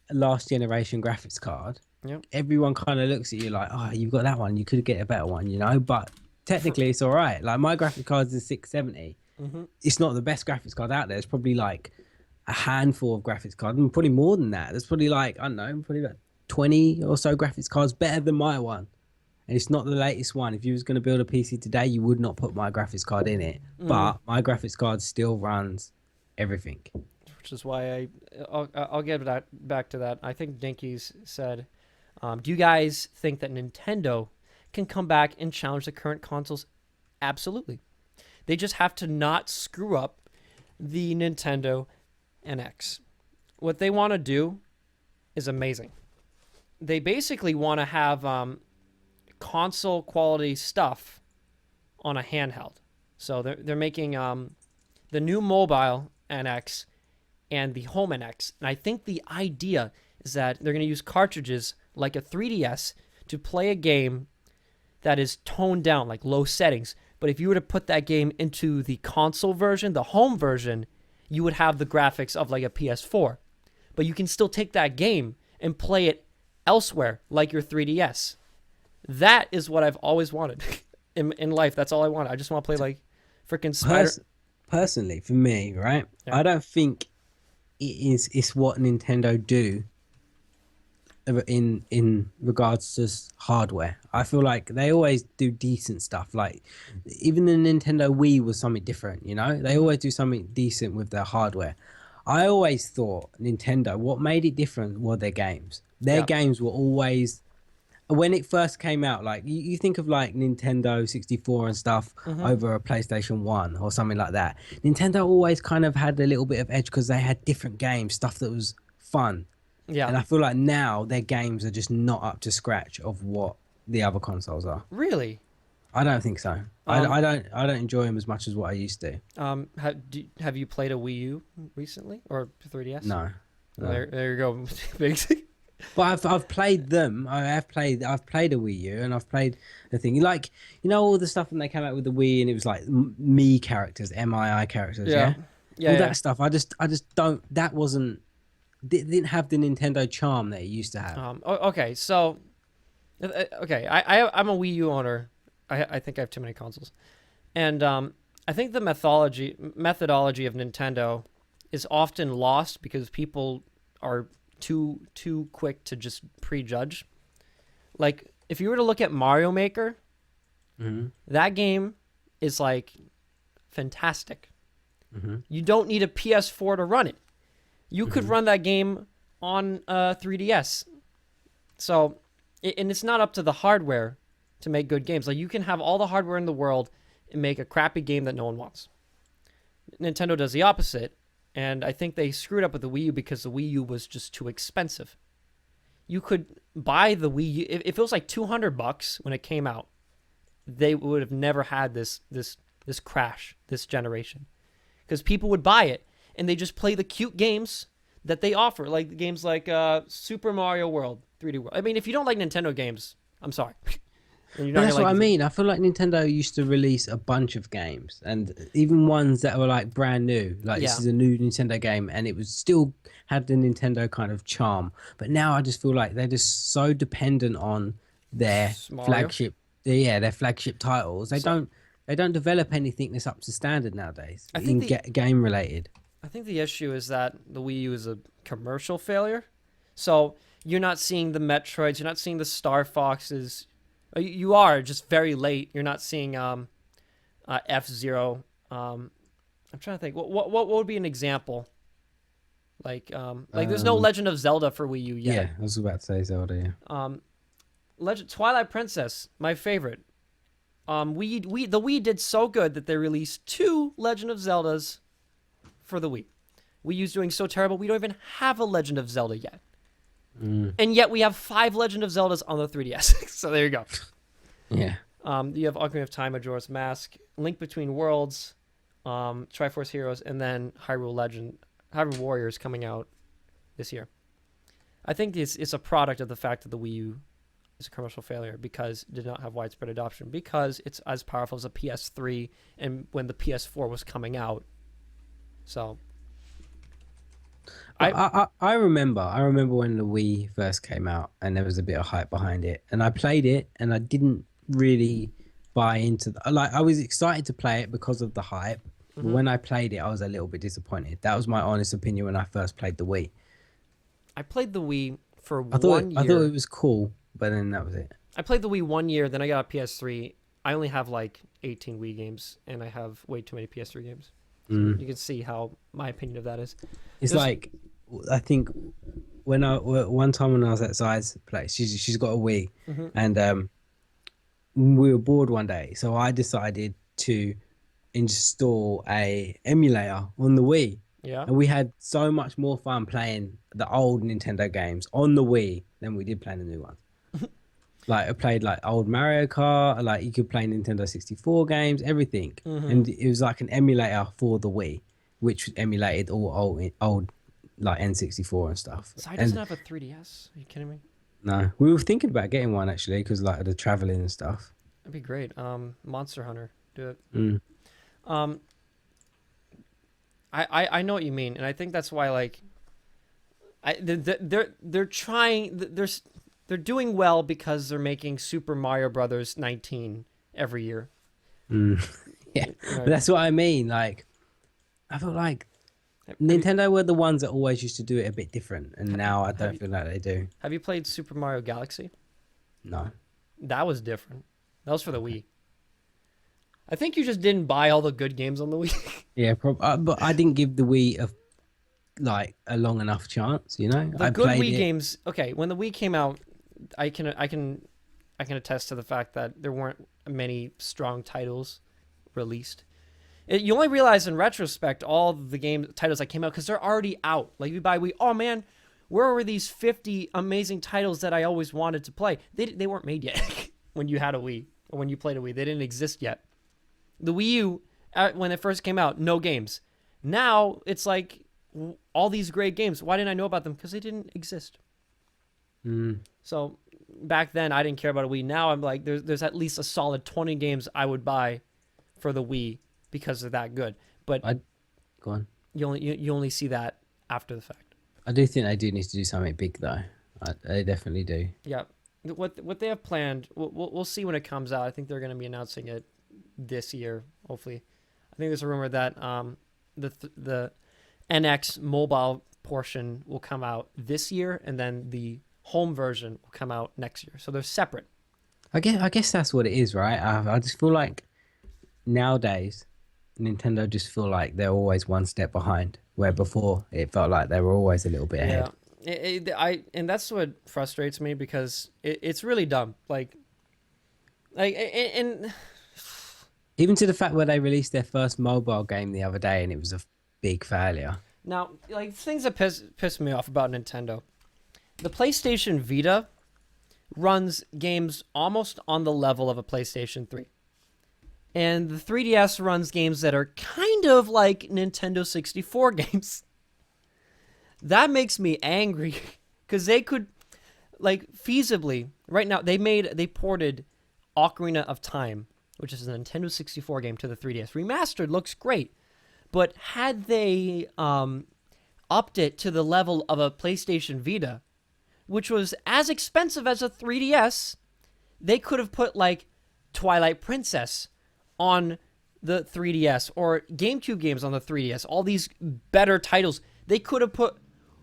a last generation graphics card. Yep. Everyone kind of looks at you like, oh, you've got that one. You could get a better one, but technically it's all right. Like my graphics card is 670. Mm-hmm. It's not the best graphics card out there. It's probably like a handful of graphics cards, and probably more than that. There's probably like, I don't know, probably like 20 or so graphics cards better than my one. And it's not the latest one. If you was going to build a PC today, you would not put my graphics card in it. But my graphics card still runs everything. Which is why I'll get back to that. I think Dinky's said, do you guys think that Nintendo can come back and challenge the current consoles? Absolutely. They just have to not screw up the Nintendo NX. What they want to do is amazing. They basically want to have console quality stuff on a handheld. So they're making the new mobile NX and the home NX. And I think the idea is that they're going to use cartridges like a 3DS to play a game that is toned down, like low settings. But if you were to put that game into the console version, the home version, you would have the graphics of like a PS4. But you can still take that game and play it elsewhere, like your 3DS. That is what I've always wanted in life. That's all I want. I just want to play like freaking Spider. Personally, for me, right? Yeah. I don't think it's what Nintendo do in regards to hardware. I feel like they always do decent stuff. Like even the Nintendo Wii was something different, They always do something decent with their hardware. I always thought Nintendo, what made it different were their games. Their games were always, when it first came out, like you think of like Nintendo 64 and stuff over a PlayStation 1 or something like that. Nintendo always kind of had a little bit of edge because they had different games, stuff that was fun. Yeah. And I feel like now their games are just not up to scratch of what the other consoles are. Really? I don't think so. Um, I don't enjoy them as much as what I used to. have you played a Wii U recently or 3DS? No. Well, No. there you go. Biggs. But I've played them. I've played a Wii U and I've played the thing. Like all the stuff when they came out with the Wii and it was like me characters, MII characters, Yeah, yeah. yeah, All yeah. that stuff. I just don't. That wasn't. It didn't have the Nintendo charm that it used to have. Okay, so okay, I'm a Wii U owner. I think I have too many consoles, and I think the methodology of Nintendo is often lost because people are too quick to just prejudge. Like if you were to look at Mario Maker, Hmm. that game is like fantastic. Hmm. You don't need a PS4 to run it. You could run that game on 3DS. So, and it's not up to the hardware to make good games. Like you can have all the hardware in the world and make a crappy game that no one wants. Nintendo does the opposite, and I think they screwed up with the Wii U because the Wii U was just too expensive. You could buy the Wii U if it was like $200 when it came out. They would have never had this crash this generation because people would buy it and they just play the cute games that they offer, like the games like Super Mario World, 3D World. I mean, if you don't like Nintendo games, I'm sorry. And you're not But that's gonna what I like mean. I feel like Nintendo used to release a bunch of games, and even ones that were like brand new. Like Yeah. this is a new Nintendo game, and it was still had the Nintendo kind of charm. But now I just feel like they're just so dependent on their Mario. flagship, yeah, their flagship titles. So- They don't develop anything that's up to standard nowadays I think game related. I think the issue is that the Wii U is a commercial failure. So you're not seeing the Metroids, you're not seeing the Star Foxes. You are just very late. You're not seeing F-Zero. I'm trying to think. What would be an example? Like there's no Legend of Zelda for Wii U yet. Yeah, I was about to say Zelda. Yeah. Twilight Princess, my favorite. The Wii did so good that they released 2 Legend of Zeldas for the Wii. Wii U's doing so terrible, we don't even have a Legend of Zelda yet. And yet we have 5 Legend of Zeldas on the 3DS. So there you go. Yeah. You have Ocarina of Time, Majora's Mask, Link Between Worlds, Triforce Heroes, and then Hyrule Warriors coming out this year. I think it's a product of the fact that the Wii U is a commercial failure because it did not have widespread adoption, because it's as powerful as a PS3 and when the PS4 was coming out. So I remember when the Wii first came out and there was a bit of hype behind it, and I played it and I didn't really buy into like I was excited to play it because of the hype. But when I played it, I was a little bit disappointed. That was my honest opinion when I first played the Wii. I played the Wii for I 1 year. thought it was cool, but then that was it. I played the Wii 1 year, then I got a PS3. I only have like 18 Wii games, and I have way too many PS3 games. So you can see how my opinion of that is. It's like, I think one time when I was at Zai's place, she's got a Wii, and we were bored one day, so I decided to install a emulator on the Wii. Yeah. And we had so much more fun playing the old Nintendo games on the Wii than we did playing the new ones. Like I played like old Mario Kart, like you could play Nintendo 64 games, everything. And it was like an emulator for the Wii, which emulated all old like N64 and stuff. Zai doesn't have a 3DS. Are you kidding me? No, we were thinking about getting one actually because like the traveling and stuff. That'd be great. Monster Hunter, do it. I know what you mean, and I think that's why like they're trying they're doing well because they're making Super Mario Brothers 19 every year. Yeah, but that's what I mean. Like, I feel like Nintendo were the ones that always used to do it a bit different, and now I don't feel like they do. Have you played Super Mario Galaxy? No. That was different. That was for the Wii. I think you just didn't buy all the good games on the Wii. Yeah, but I didn't give the Wii a long enough chance. You know, The I good played Wii it. games. Okay, when the Wii came out, I can attest to the fact that there weren't many strong titles released. You only realize in retrospect all the game titles that came out because they're already out. Like you buy Wii, oh man, where were these 50 amazing titles that I always wanted to play? They weren't made yet when you had a Wii. when you played a Wii. They didn't exist yet. The Wii U, when it first came out, no games. Now it's like all these great games. Why didn't I know about them? Because they didn't exist. So back then I didn't care about a Wii. Now I'm like, there's at least a solid 20 games I would buy for the Wii because they're that good. But go on. You only see that after the fact. I do think they do need to do something big though. They definitely do. Yeah, what they have planned, we'll see when it comes out. I think they're going to be announcing it this year, hopefully. I think there's a rumor that the NX mobile portion will come out this year, and then the home version will come out next year. So they're separate. I guess that's what it is, right? I just feel like nowadays Nintendo just feel like they're always one step behind, where before it felt like they were always a little bit ahead. And that's what frustrates me, because it's really dumb. And even to the fact where they released their first mobile game the other day and it was a big failure. Now, like, things that piss me off about Nintendo. The PlayStation Vita runs games almost on the level of a PlayStation 3. And the 3DS runs games that are kind of like Nintendo 64 games. That makes me angry, because they could, like, feasibly, right now, they ported Ocarina of Time, which is a Nintendo 64 game, to the 3DS. Remastered, looks great. But had they upped it to the level of a PlayStation Vita, which was as expensive as a 3DS, they could have put, like, Twilight Princess on the 3DS, or GameCube games on the 3DS, all these better titles. They could have put,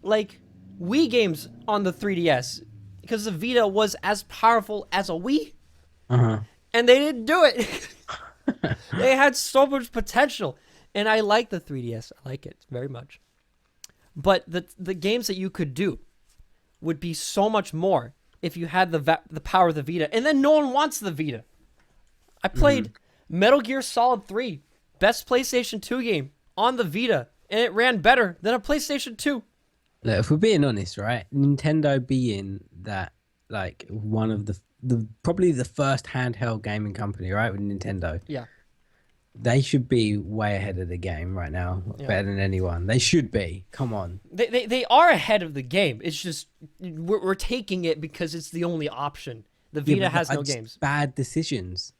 like, Wii games on the 3DS, because the Vita was as powerful as a Wii. And they didn't do it. They had so much potential. And I like the 3DS. I like it very much. But the games that you could do would be so much more if you had the power of the Vita. And then no one wants the Vita. I played Metal Gear Solid 3, best PlayStation 2 game, on the Vita, and it ran better than a PlayStation 2. Look, if we're being honest, right? Nintendo being that, like, one of the probably the first handheld gaming company, right? With Nintendo. Yeah. They should be way ahead of the game right now, better than anyone. They should be. Come on. They are ahead of the game. It's just we're taking it because it's the only option. The Vita has no games. Bad decisions.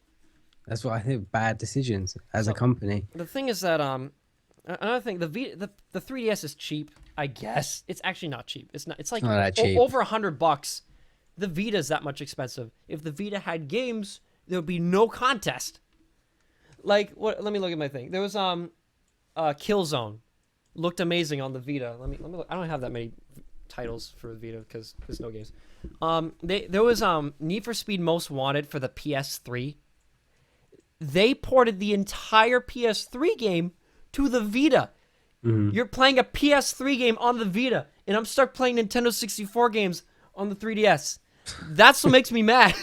That's what I think. Bad decisions as a company. The thing is that another thing, the 3DS is cheap. I guess it's actually not cheap. It's not. It's like not that cheap. Over $100. The Vita is that much expensive. If the Vita had games, there would be no contest. Like, what? Let me look at my thing. There was Killzone, looked amazing on the Vita. Let me look. I don't have that many titles for the Vita because there's no games. There was Need for Speed Most Wanted for the PS3. They ported the entire PS3 game to the Vita. You're playing a PS3 game on the Vita, and I'm stuck playing Nintendo 64 games on the 3DS. That's what makes me mad.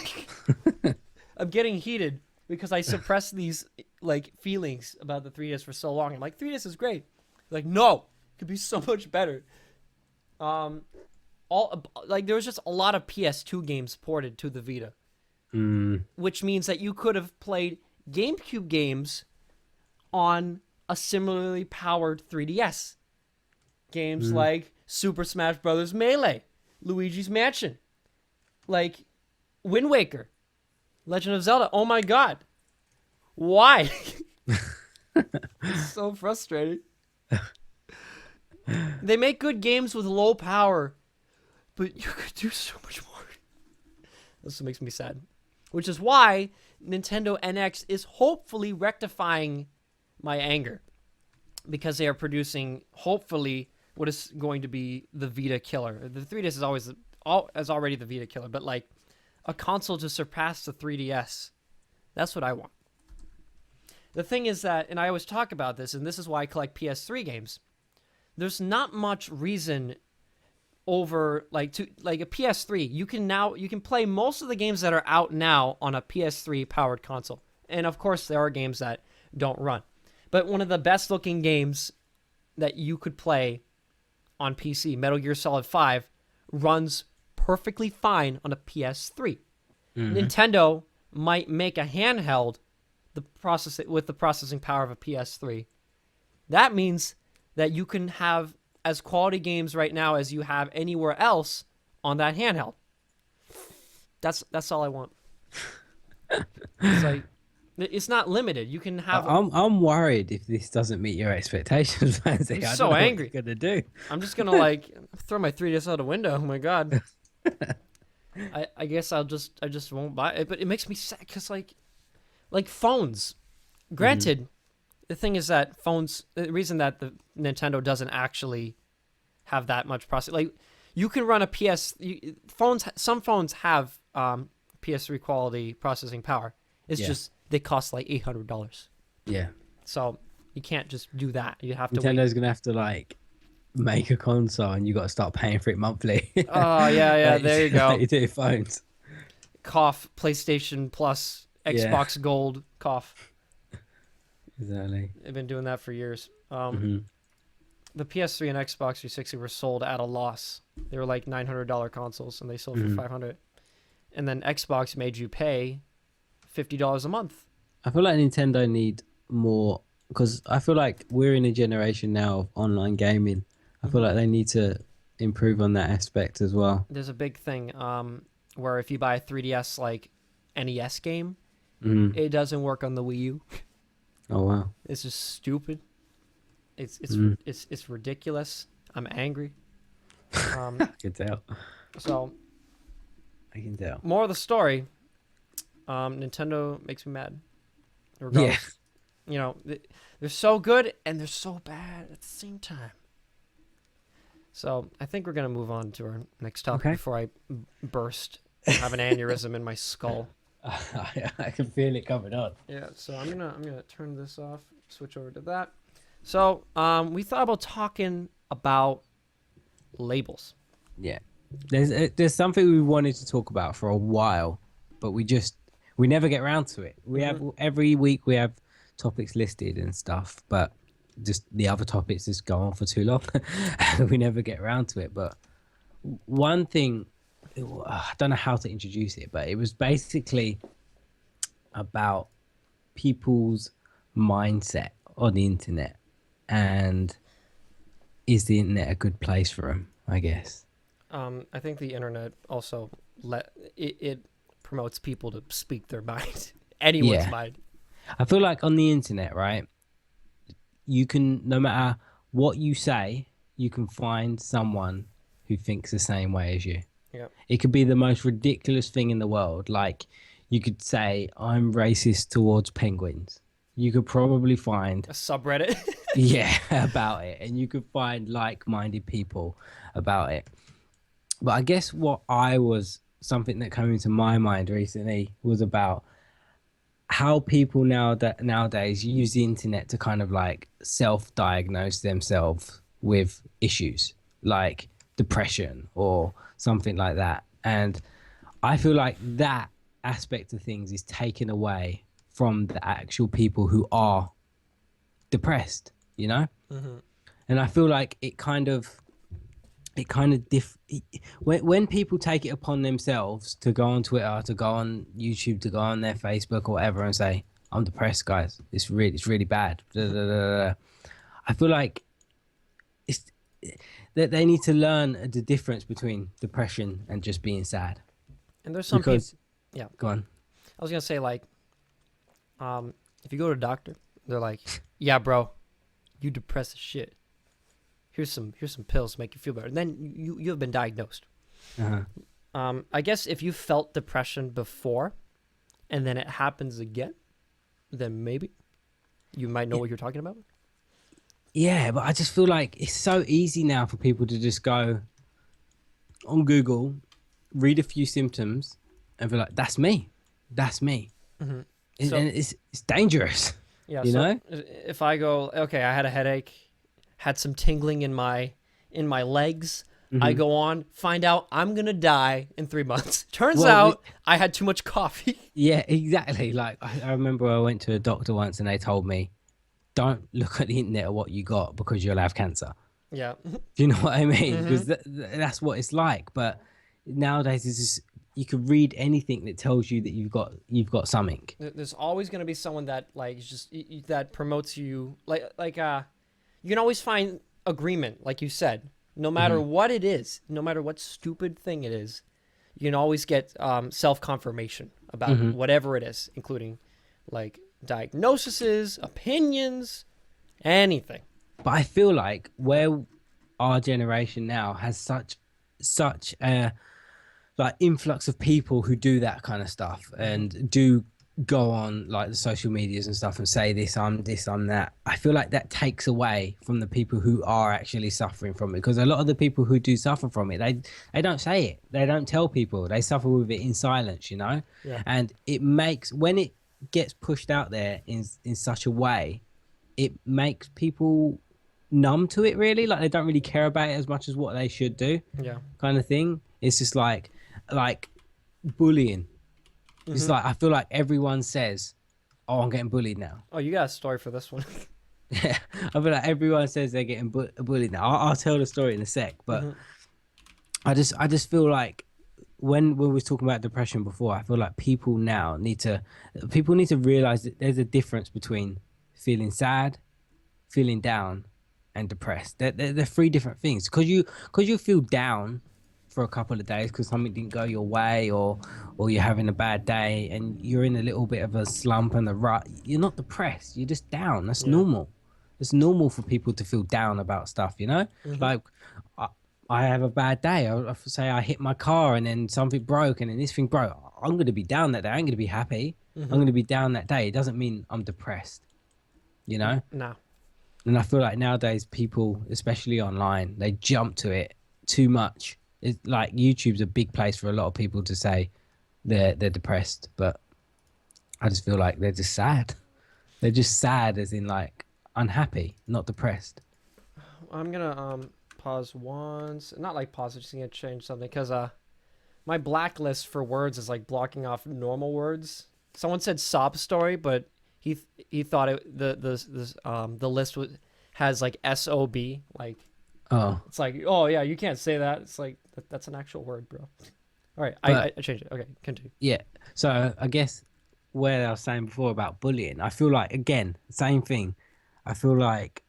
I'm getting heated because I suppressed these, like, feelings about the 3DS for so long. I'm like, 3DS is great. Like, no, it could be so much better. There was just a lot of PS2 games ported to the Vita, which means that you could have played GameCube games on a similarly powered 3DS. Games like Super Smash Bros. Melee, Luigi's Mansion, like Wind Waker, Legend of Zelda. Oh my god. Why? It's so frustrating. They make good games with low power, but you could do so much more. This makes me sad. Which is why Nintendo NX is hopefully rectifying my anger, because they are producing, hopefully, what is going to be the Vita killer. The 3DS is already the Vita killer, but, like, a console to surpass the 3DS. That's what I want. The thing is that, and I always talk about this, and this is why I collect PS3 games. There's not much reason over, like, a PS3. You can play most of the games that are out now on a PS3 powered console. And of course there are games that don't run. But one of the best looking games that you could play on PC, Metal Gear Solid 5, runs perfectly fine on a PS3. Nintendo might make a handheld with the processing power of a PS3. That means that you can have as quality games right now as you have anywhere else on that handheld. That's all I want. It's like it's not limited. You can have. I'm worried if this doesn't meet your expectations, Fancy. I'm I so don't know angry. what you're gonna do. I'm just gonna like throw my 3DS out the window. Oh my god. I guess I just won't buy it. But it makes me sad because like phones. Granted, the thing is that phones. The reason that the Nintendo doesn't actually have that much process, like you can run a phones. Some phones have PS3 quality processing power. It's just they cost like $800. Yeah. So you can't just do that. You have to. Nintendo's gonna have to like make a console, and you got to start paying for it monthly. Oh yeah, Like, there you go. like you do phones. Cough. PlayStation Plus, Xbox Gold. Cough. Exactly. They've been doing that for years. The PS3 and Xbox 360 were sold at a loss. They were like $900 consoles, and they sold for $500. And then Xbox made you pay $50 a month. I feel like Nintendo need more, because I feel like we're in a generation now of online gaming. I feel like they need to improve on that aspect as well. There's a big thing where if you buy a 3DS like NES game, it doesn't work on the Wii U. Oh wow, It's just stupid. It's ridiculous. I'm angry. I can tell. So I can tell. more of the story. Nintendo makes me mad. Regardless. You know, they're so good and they're so bad at the same time. So I think we're gonna move on to our next topic before I burst and have an aneurysm in my skull. I can feel it coming on. Yeah. So I'm gonna turn this off. Switch over to that. So we thought about talking about labels. Yeah, there's something we wanted to talk about for a while, but we never get around to it. We have every week we have topics listed and stuff, but just the other topics just go on for too long. We never get around to it. But one thing, I don't know how to introduce it, but it was basically about people's mindset on the internet, and is the internet a good place for them, I guess. I think the internet also it promotes people to speak their mind, anyone's mind. I feel like on the internet, right, you can, no matter what you say, you can find someone who thinks the same way as you. Yeah. It could be the most ridiculous thing in the world. Like, you could say, I'm racist towards penguins. You could probably find A subreddit. about it, and you could find like-minded people about it. But I guess something that came into my mind recently was about how people nowadays use the internet to kind of like self-diagnose themselves with issues like depression or something like that. And I feel like that aspect of things is taken away from the actual people who are depressed, you know? And I feel like when people take it upon themselves to go on Twitter, to go on YouTube, to go on their Facebook or whatever and say, I'm depressed, guys, it's really bad, I feel like it's that they need to learn the difference between depression and just being sad. And there's some people. Yeah. Go on. I was gonna say, like, if you go to a doctor, they're like, yeah, bro, you depressed as shit. Here's some pills to make you feel better. And then you have been diagnosed. I guess if you felt depression before and then it happens again, then maybe you might know what you're talking about. Yeah, but I just feel like it's so easy now for people to just go on Google, read a few symptoms, and be like, "That's me, that's me," and it's dangerous. Yeah, you know. If I go, okay, I had a headache, had some tingling in my legs. I go on, find out I'm gonna die in 3 months. Turns out I had too much coffee. Yeah, exactly. Like I remember I went to a doctor once and they told me, don't look at the internet at what you got because you'll have cancer. Yeah. Do you know what I mean? Because that's what it's like. But nowadays it's just, you could read anything that tells you that you've got something. There's always going to be someone that like is just that promotes you you can always find agreement, like you said, no matter what it is, no matter what stupid thing it is. You can always get self-confirmation about whatever it is, including like diagnoses, opinions, anything. But I feel like where our generation now has such a like influx of people who do that kind of stuff and do go on like the social medias and stuff and say this, I'm that. I feel like that takes away from the people who are actually suffering from it, because a lot of the people who do suffer from it, they don't say it, they don't tell people, they suffer with it in silence, you know. Yeah. And it makes, when it gets pushed out there in such a way, it makes people numb to it, really, like they don't really care about it as much as what they should do. Yeah. Kind of thing. It's just like bullying. It's like, I feel like everyone says, oh, I'm getting bullied now. Oh, you got a story for this one. Yeah, I feel like everyone says they're getting bullied now. I'll tell the story in a sec, but I just feel like when we was talking about depression before, I feel like people need to realize that there's a difference between feeling sad, feeling down, and depressed. They're three different things. Because you feel down for a couple of days because something didn't go your way, or you're having a bad day and you're in a little bit of a slump and a rut, you're not depressed, you're just down. That's normal. It's normal for people to feel down about stuff, you know. Like I have a bad day, I say I hit my car and then something broke and then this thing broke, I'm going to be down that day, I ain't going to be happy. I'm going to be down that day. It doesn't mean I'm depressed, you know. No. And I feel like nowadays people, especially online, they jump to it too much. It's like YouTube's a big place for a lot of people to say they're depressed, but I just feel like they're just sad. They're just sad, as in like unhappy, not depressed. I'm gonna pause once, not like pause, I'm just gonna change something because my blacklist for words is like blocking off normal words. Someone said sob story, but he thought the list has like SOB, like. Oh, it's like, oh yeah, you can't say that. It's like that's an actual word, bro. All right, I changed it. Okay, continue. Yeah. So I guess where I was saying before about bullying, I feel like, again, same thing. I feel like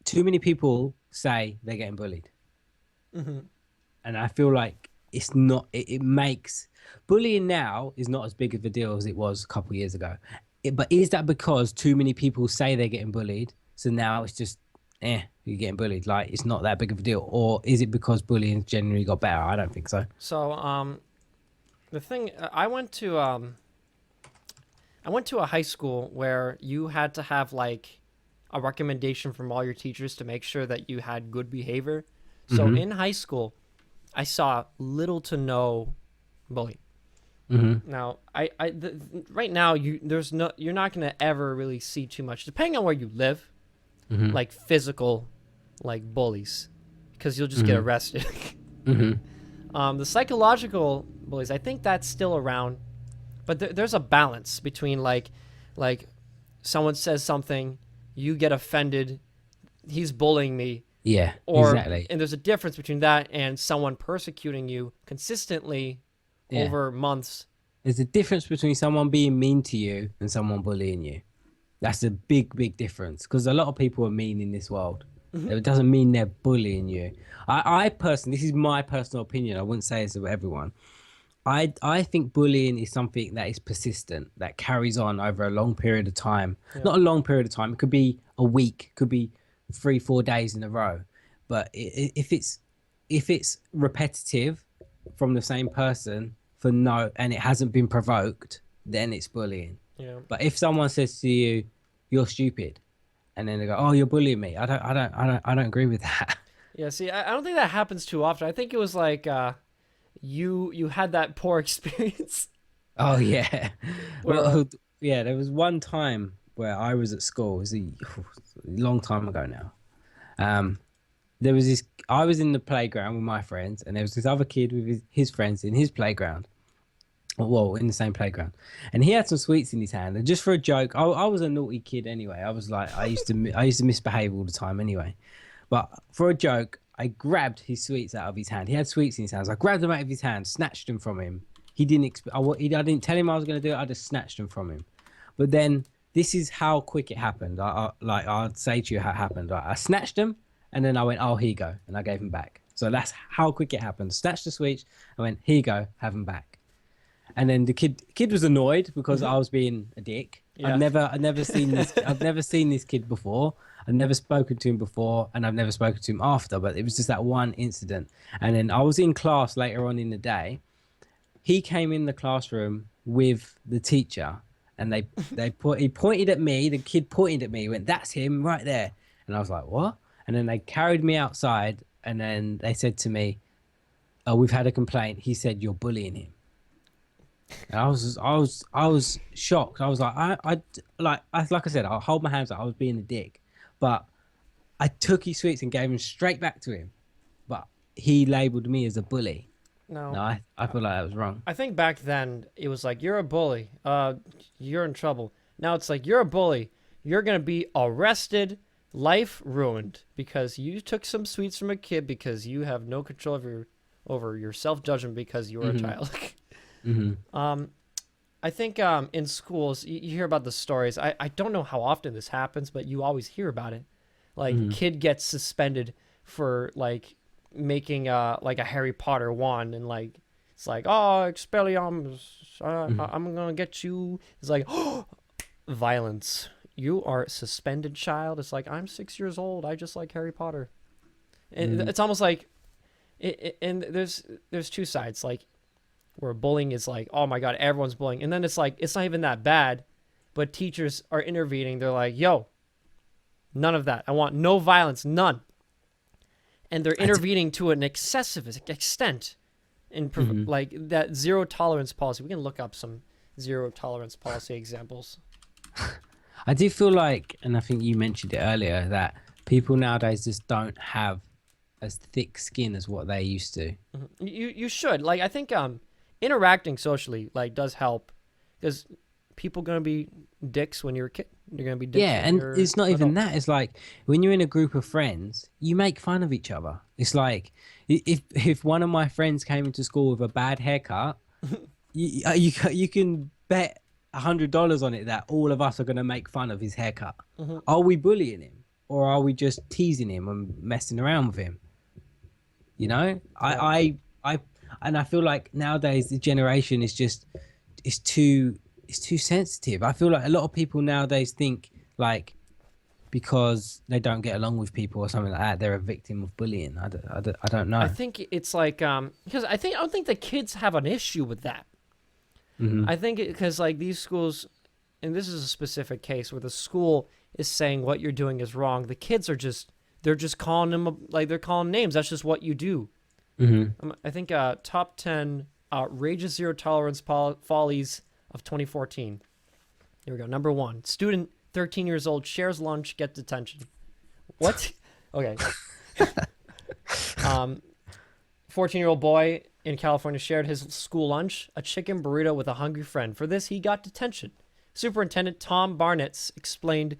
too many people say they're getting bullied, and I feel like it's not. It makes bullying now is not as big of a deal as it was a couple of years ago. But is that because too many people say they're getting bullied, so now it's just you're getting bullied, like it's not that big of a deal? Or is it because bullying generally got better? I don't think so. So the thing, I went to a high school where you had to have like a recommendation from all your teachers to make sure that you had good behavior. So in high school I saw little to no bullying. Now right now you're not going to ever really see too much, depending on where you live. Like physical, like bullies, because you'll just get arrested. The psychological bullies, I think that's still around, but there's a balance between like someone says something, you get offended, he's bullying me. Yeah, or, exactly. And there's a difference between that and someone persecuting you consistently over months. There's a difference between someone being mean to you and someone bullying you. That's a big difference, because a lot of people are mean in this world. It doesn't mean they're bullying you. I personally, this is my personal opinion, I wouldn't say it's of everyone. I think bullying is something that is persistent, that carries on over a long period of time. Yeah. Not a long period of time. It could be a week, could be 3-4 days in a row. But if it's repetitive from the same person and it hasn't been provoked, then it's bullying. Yeah. But if someone says to you, "You're stupid," and then they go, "Oh, you're bullying me," I don't agree with that. Yeah. See, I don't think that happens too often. I think it was like you had that poor experience. Oh yeah. Well, yeah. There was one time where I was at school. It was a long time ago now. There was this. I was in the playground with my friends, and there was this other kid with his friends in his playground. Well, in the same playground, and he had some sweets in his hand. And just for a joke, I was a naughty kid anyway. I was like, I used to misbehave all the time anyway. But for a joke, I grabbed his sweets out of his hand. He had sweets in his hands. I grabbed them out of his hand, snatched them from him, he didn't. I didn't tell him I was going to do it. I just snatched them from him. But then this is how quick it happened. I'd say to you how it happened. I snatched them, and then I went, "Oh, here you go," and I gave him back. So that's how quick it happened. Snatched the Switch. I went, "Here you go, have him back." And then the kid was annoyed because I was being a dick. Yeah. I've never seen this. I've never seen this kid before. I've never spoken to him before, and I've never spoken to him after. But it was just that one incident. And then I was in class later on in the day. He came in the classroom with the teacher, and he pointed at me. The kid pointed at me. He went, "That's him right there." And I was like, "What?" And then they carried me outside, and then they said to me, "Oh, we've had a complaint. He said you're bullying him." And I was shocked. I was like, like I said, I'll hold my hands up. I was being a dick, but I took his sweets and gave him straight back to him. But he labelled me as a bully. No, No, I feel like that was wrong. I think back then it was like, you're a bully. You're in trouble. Now it's like, you're a bully. You're going to be arrested, life ruined because you took some sweets from a kid because you have no control over your self-judgment because you were a child. I think in schools, you hear about the stories. I don't know how often this happens, but you always hear about it. Like, kid gets suspended for, like, making like a Harry Potter wand, and like it's like, oh, Expelliarmus, I'm gonna get you. It's like, oh, violence. You are suspended, child. It's like, I'm 6 years old. I just like Harry Potter. And it's almost like, and there's two sides, like where bullying is like, oh my god, everyone's bullying, and then it's like, it's not even that bad, but teachers are intervening. They're like, yo, none of that. I want no violence, none. And they're intervening to an excessive extent in like that zero tolerance policy. We can look up some zero tolerance policy examples. I do feel like, and I think you mentioned it earlier, that people nowadays just don't have as thick skin as what they used to. You should, like, I think interacting socially like does help, because people gonna be dicks when you're a kid. You're gonna be dicks. Yeah, when and it's not even that. It's like when you're in a group of friends, you make fun of each other. It's like if one of my friends came into school with a bad haircut, you can bet $100 on it that all of us are gonna make fun of his haircut. Are we bullying him, or are we just teasing him and messing around with him? You know, I feel like nowadays the generation is just it's too sensitive. I feel like a lot of people nowadays think like because they don't get along with people or something like that, they're a victim of bullying. I don't know. I think it's like because I don't think the kids have an issue with that. I think because like these schools, and this is a specific case where the school is saying what you're doing is wrong. The kids are they're just calling them, like, they're calling names. That's just what you do. I think top 10 outrageous zero tolerance follies of 2014. Here we go. Number 1, student 13 years old shares lunch, gets detention. What? Okay. 14-year-old boy in California shared his school lunch, a chicken burrito, with a hungry friend. For this, he got detention. Superintendent Tom Barnett explained,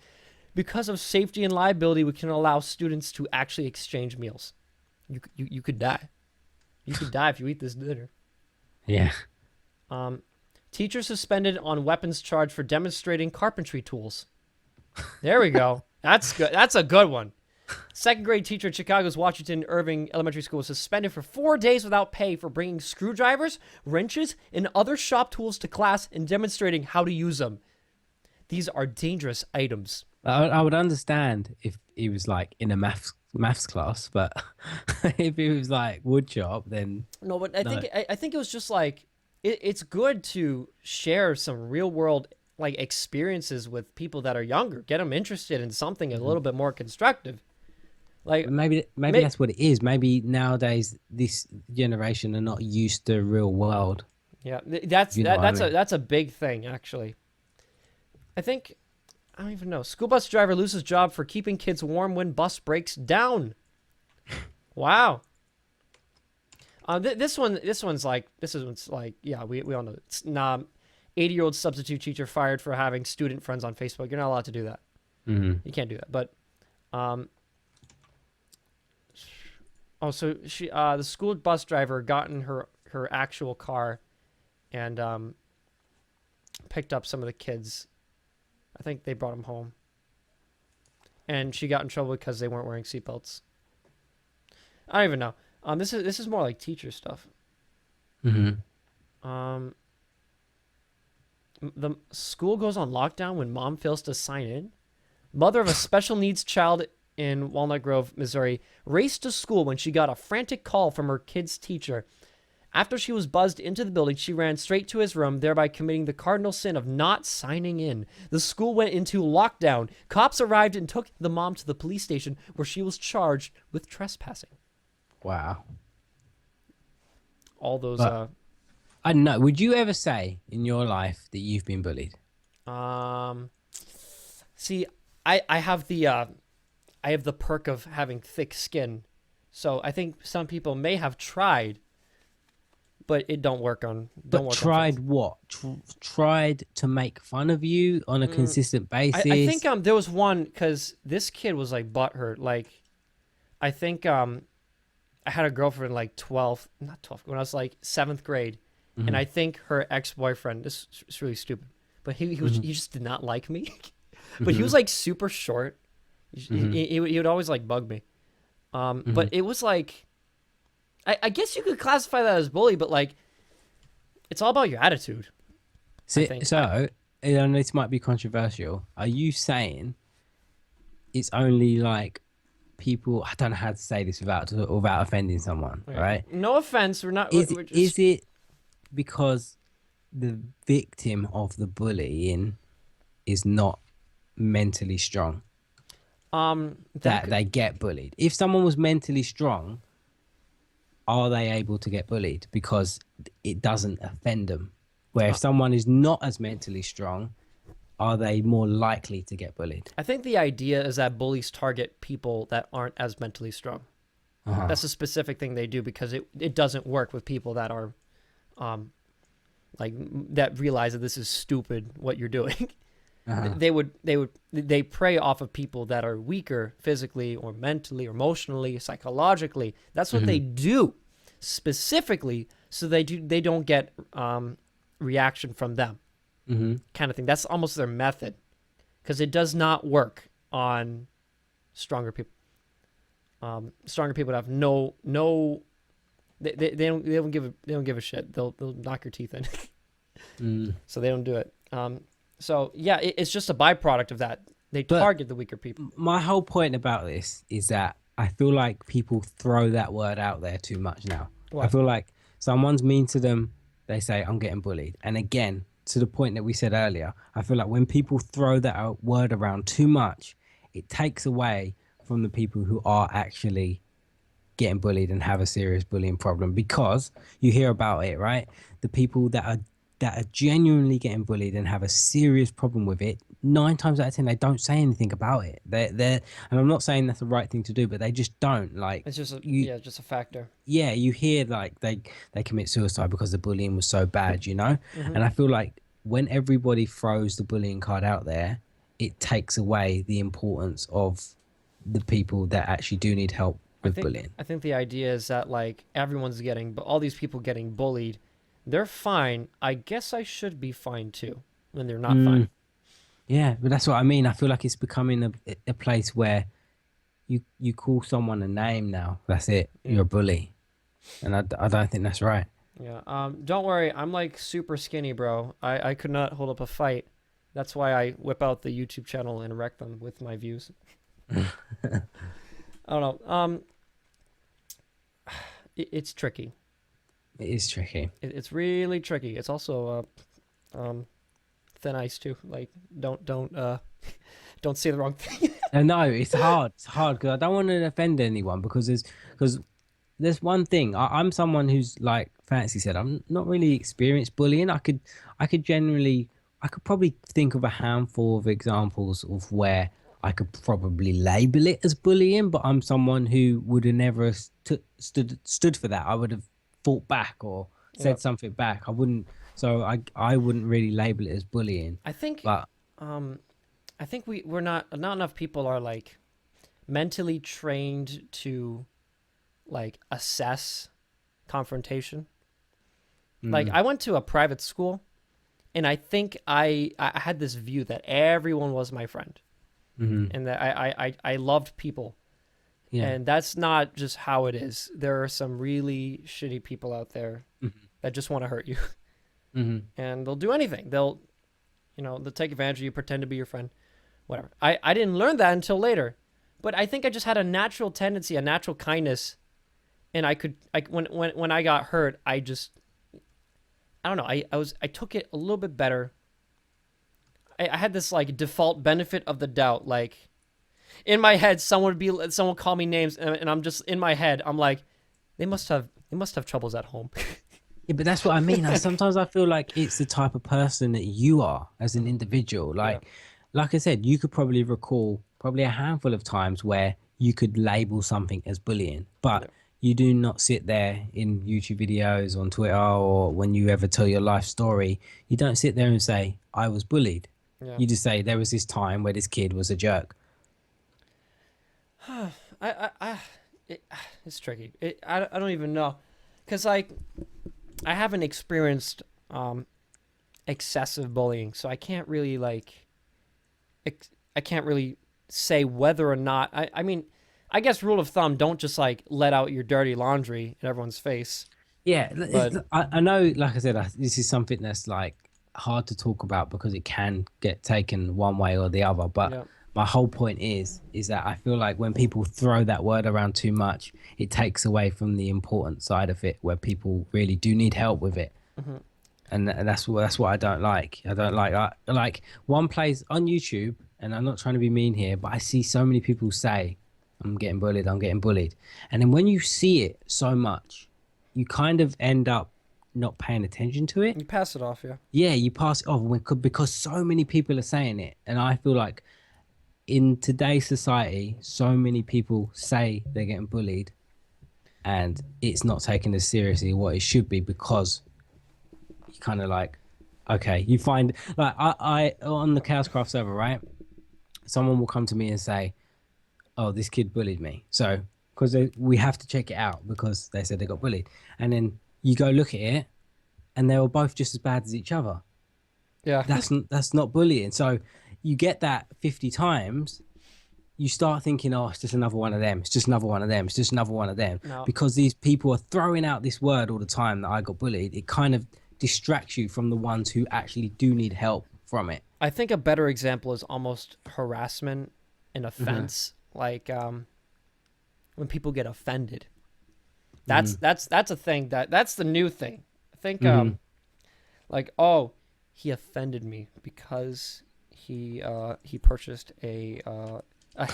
because of safety and liability, we can allow students to actually exchange meals. You could die. You could die if you eat this dinner. Yeah. Teacher suspended on weapons charge for demonstrating carpentry tools. There we go. That's good. That's a good one. Second grade teacher at Chicago's Washington Irving Elementary School was suspended for 4 days without pay for bringing screwdrivers, wrenches, and other shop tools to class and demonstrating how to use them. These are dangerous items. I would understand if he was like in a maths class, but if he was like wood shop, then no. But I think it was just like it's good to share some real world like experiences with people that are younger. Get them interested in something a little bit more constructive. Like maybe that's what it is. Maybe nowadays this generation are not used to real world. Yeah, that's a big thing actually. I think. I don't even know. School bus driver loses job for keeping kids warm when bus breaks down. Wow. This one's like, yeah, we all know. It's 80-year-old substitute teacher fired for having student friends on Facebook. You're not allowed to do that. You can't do that. But, so she, the school bus driver got in her actual car and picked up some of the kids. I think they brought them home. And she got in trouble because they weren't wearing seatbelts. I don't even know. This is more like teacher stuff. Mm-hmm. The school goes on lockdown when mom fails to sign in. Mother of a special needs child in Walnut Grove, Missouri, raced to school when she got a frantic call from her kid's teacher. After she was buzzed into the building, she ran straight to his room, thereby committing the cardinal sin of not signing in. The school went into lockdown. Cops arrived and took the mom to the police station, where she was charged with trespassing. Wow. All those... I don't know. Would you ever say in your life that you've been bullied? See, I have the perk of having thick skin, so I think some people may have tried, but it don't work on. Tried what? Tried to make fun of you on a consistent basis. I think there was one because this kid was like butthurt. Like, I think I had a girlfriend like not 12, when I was like 7th grade. And I think her ex-boyfriend, this is really stupid, but he just did not like me. But he was like super short. He would always like bug me. But it was like, I guess you could classify that as bully, but like, it's all about your attitude. So, I know this might be controversial. Are you saying it's only like people? I don't know how to say this without offending someone, right? No offense, we're not. Is it because the victim of the bullying is not mentally strong that they get bullied? If someone was mentally strong, are they able to get bullied because it doesn't offend them? Where if someone is not as mentally strong, are they more likely to get bullied? I think the idea is that bullies target people that aren't as mentally strong. That's a specific thing they do because it doesn't work with people that are like that realize that this is stupid what you're doing. They prey off of people that are weaker physically or mentally or emotionally, psychologically. That's what they do specifically, so they don't get reaction from them, kind of thing. That's almost their method, because it does not work on stronger people. Stronger people have no. They don't give a shit. They'll knock your teeth in. So they don't do it. So yeah, it's just a byproduct of that. They target the weaker people. My whole point about this is that I feel like people throw that word out there too much now. What? I feel like someone's mean to them, they say, I'm getting bullied. And again, to the point that we said earlier, I feel like when people throw that word around too much, it takes away from the people who are actually getting bullied and have a serious bullying problem, because you hear about it, right? The people that are genuinely getting bullied and have a serious problem with it, 9 times out of 10 they don't say anything about it. They're and I'm not saying that's the right thing to do, but they just don't. Like, it's just just a factor. Yeah, you hear like they commit suicide because the bullying was so bad, you know. And I feel like when everybody throws the bullying card out there, it takes away the importance of the people that actually do need help with bullying. I think the idea is that like everyone's getting, but all these people getting bullied, they're fine. I guess I should be fine too when they're not fine. Yeah, but that's what I mean. I feel like it's becoming a place where you call someone a name now. That's it. Yeah. You're a bully. And I don't think that's right. Yeah. Don't worry. I'm like super skinny, bro. I could not hold up a fight. That's why I whip out the YouTube channel and wreck them with my views. I don't know. It's tricky. It is tricky. It's really tricky. It's also thin ice too. Like don't say the wrong thing. No, it's hard. It's hard because I don't want to offend anyone, because there's one thing. I'm someone who's, like Fancy said, I'm not really experienced bullying. I could probably think of a handful of examples of where I could probably label it as bullying, but I'm someone who would have never stood for that. I would have fought back or said something back. I wouldn't. So I wouldn't really label it as bullying. I think, but I think we're not enough people are like mentally trained to like assess confrontation. Like I went to a private school, and I think I had this view that everyone was my friend, and that I loved people. Yeah. And that's not just how it is. There are some really shitty people out there that just want to hurt you. And they'll do anything. They'll take advantage of you, pretend to be your friend, whatever. I didn't learn that until later. But I think I just had a natural tendency, a natural kindness. And when I got hurt, I don't know. I took it a little bit better. I had this like default benefit of the doubt. Like in my head, someone would call me names, and I'm just in my head. I'm like, they must have troubles at home. Yeah, but that's what I mean. Sometimes I feel like it's the type of person that you are as an individual. Like I said, you could probably recall probably a handful of times where you could label something as bullying, but you do not sit there in YouTube videos, on Twitter, or when you ever tell your life story, you don't sit there and say, I was bullied. Yeah. You just say, there was this time where this kid was a jerk. It's tricky. I don't even know. Because, like, I haven't experienced excessive bullying, so I can't really, like, I can't really say whether or not. I mean, I guess rule of thumb, don't just, like, let out your dirty laundry in everyone's face. Yeah, But I know, like I said, this is something that's, like, hard to talk about because it can get taken one way or the other. But my whole point is that I feel like when people throw that word around too much, it takes away from the important side of it, where people really do need help with it. And that's what I don't like. I don't like one place on YouTube, and I'm not trying to be mean here, but I see so many people say, I'm getting bullied, and then when you see it so much, you kind of end up not paying attention to it. You pass it off. Yeah, you pass it off because so many people are saying it, and I feel like in today's society, so many people say they're getting bullied, and it's not taken as seriously what it should be, because you kind of like, okay, you find like I on the Chaoscraft server, right? Someone will come to me and say, "Oh, this kid bullied me," so because we have to check it out because they said they got bullied, and then you go look at it, and they were both just as bad as each other. Yeah, that's not bullying. So you get that 50 times, you start thinking, oh, it's just another one of them. It's just another one of them. It's just another one of them. No. Because these people are throwing out this word all the time that I got bullied. It kind of distracts you from the ones who actually do need help from it. I think a better example is almost harassment and offense. Like when people get offended. That's a thing that's the new thing. I think like, oh, he offended me because he purchased a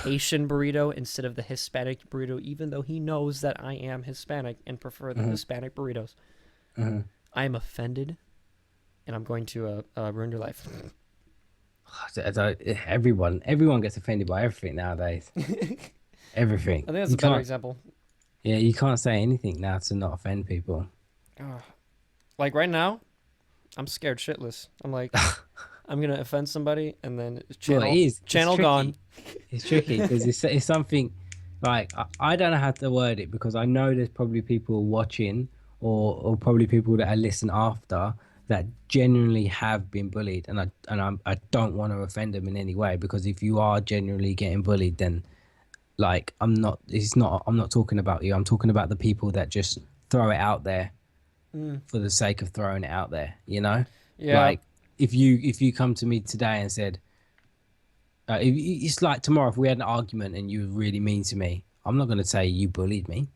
Haitian burrito instead of the Hispanic burrito, even though he knows that I am Hispanic and prefer the Hispanic burritos. I am offended, and I'm going to ruin your life. Everyone gets offended by everything nowadays. Everything. I think that's a better example. Yeah, you can't say anything now to not offend people. Like right now, I'm scared shitless. I'm like, I'm gonna offend somebody, and then channel gone. It's tricky because it's something like I don't know how to word it, because I know there's probably people watching or probably people that I listen after that genuinely have been bullied, and I don't want to offend them in any way, because if you are genuinely getting bullied, then like I'm not talking about you. I'm talking about the people that just throw it out there for the sake of throwing it out there, you know? Yeah. Like if you come to me today and said, it's like tomorrow, if we had an argument and you were really mean to me, I'm not going to say you bullied me.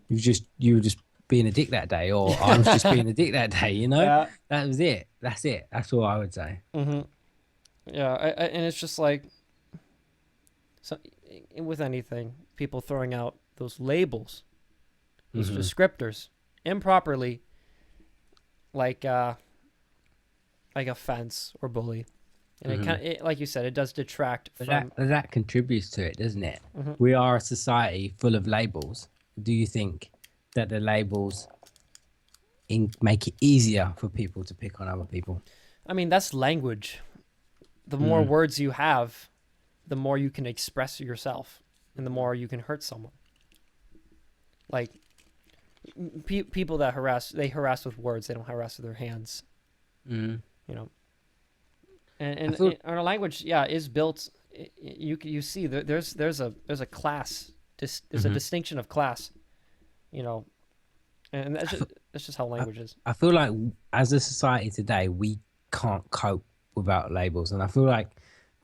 You were just being a dick that day, or I was just being a dick that day, you know? Yeah. That was it. That's it. That's all I would say. Yeah, and it's just like, so with anything, people throwing out those labels, those descriptors improperly, like offense or bully, and it kind of, like you said, it does detract from that contributes to it, doesn't it? We are a society full of labels. Do you think that the labels make it easier for people to pick on other people? I mean, that's language. The more words you have, the more you can express yourself, and the more you can hurt someone. Like, People that harass with words. They don't harass with their hands. Mm. You know, I feel. and our language, yeah, is built. You see there's a class. There's a Mhm. distinction of class. You know, and that's just how language is. I feel like as a society today, we can't cope without labels, and I feel like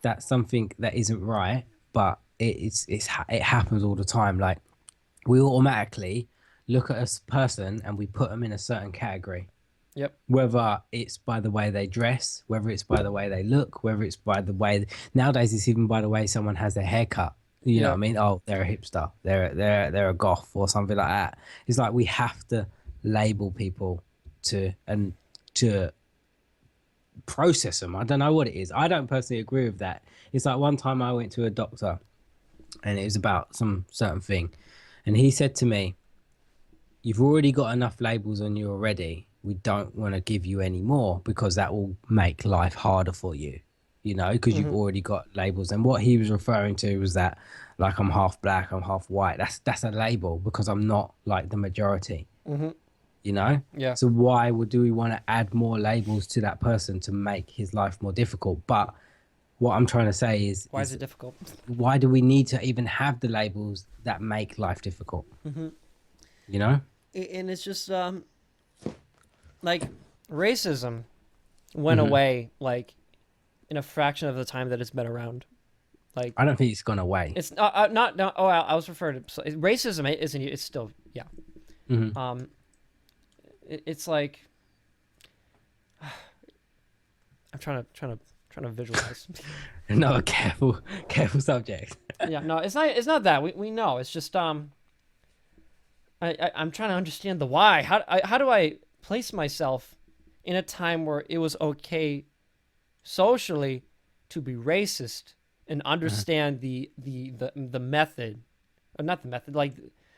that's something that isn't right. But it happens all the time. Like we automatically look at a person and we put them in a certain category, Yep. whether it's by the way they dress, whether it's by the way they look, whether it's by the way nowadays it's even by the way someone has their haircut. You know what I Yep. mean? Oh, they're a hipster, they're a goth or something like that. It's like we have to label people to process them. I don't know what it is. I don't personally agree with that. It's like one time I went to a doctor and it was about some certain thing, and he said to me, you've already got enough labels on you already. We don't want to give you any more because that will make life harder for you, you know, because you've Hmm. already got labels. And what he was referring to was that, like, I'm half black, I'm half white. That's a label because I'm not like the majority, Hmm. you know. Yeah. So why would do we want to add more labels to that person to make his life more difficult? But what I'm trying to say Why is is it difficult? why do we need to even have the labels that make life difficult? Hmm. You know? And it's just like racism went Hmm. away like in a fraction of the time that it's been around. Like I don't think it's gone away. it's not no. Oh, I was referring to racism. Isn't it's still yeah. Hmm. Um, it's like I'm trying to visualize. No, careful subject. Yeah, no, it's not that we know. It's just I'm trying to understand the why. How do I place myself in a time where it was okay socially to be racist and Uh-huh. understand the method, or not the method, like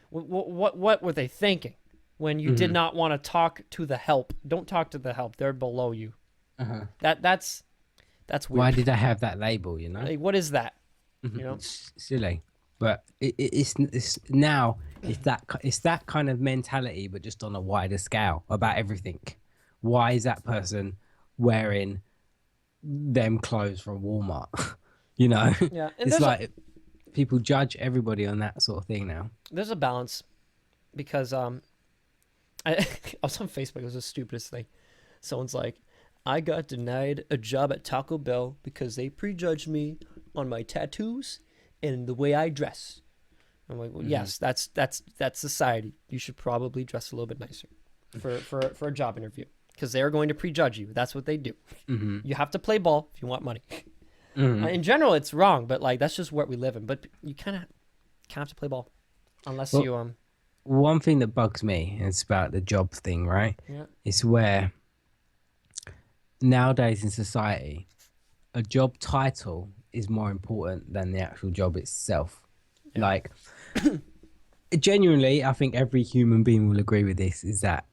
what were they thinking when you did Hmm. not want to talk to the help? Don't talk to the help. They're below you. Uh-huh. That's Why weird. did I have that label? You know, Like, what is that? You know? it's silly. But it's now it's that kind of mentality, but just on a wider scale about everything. Why is that person wearing them clothes from Walmart? You know, Yeah, and it's like people judge everybody on that sort of thing now. there's a balance because I, I was on Facebook. It was the stupidest thing. Someone's like, I got denied a job at Taco Bell because they prejudged me on my tattoos and the way I dress. I'm like, well, Hmm. yes, that's society. You should probably dress a little bit nicer for a job interview because they're going to prejudge you. That's what they do. Hmm. You have to play ball if you want money. Hmm. In general, it's wrong, but like that's just what we live in. But you kind of have to play ball unless Well, you one thing that bugs me is about the job thing, right? yeah. It's where nowadays in society, a job title is more important than the actual job itself. Yeah. Like, genuinely, I think every human being will agree with this is that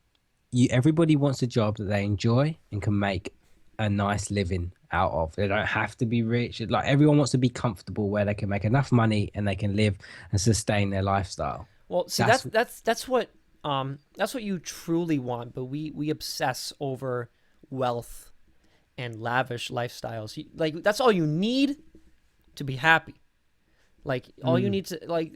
everybody wants a job that they enjoy and can make a nice living out of. They don't have to be rich. Like, everyone wants to be comfortable where they can make enough money and they can live and sustain their lifestyle. Well, see, That's that's what you truly want, but we obsess over wealth and lavish lifestyles. Like that's all you need to be happy. Like all you mm, need to like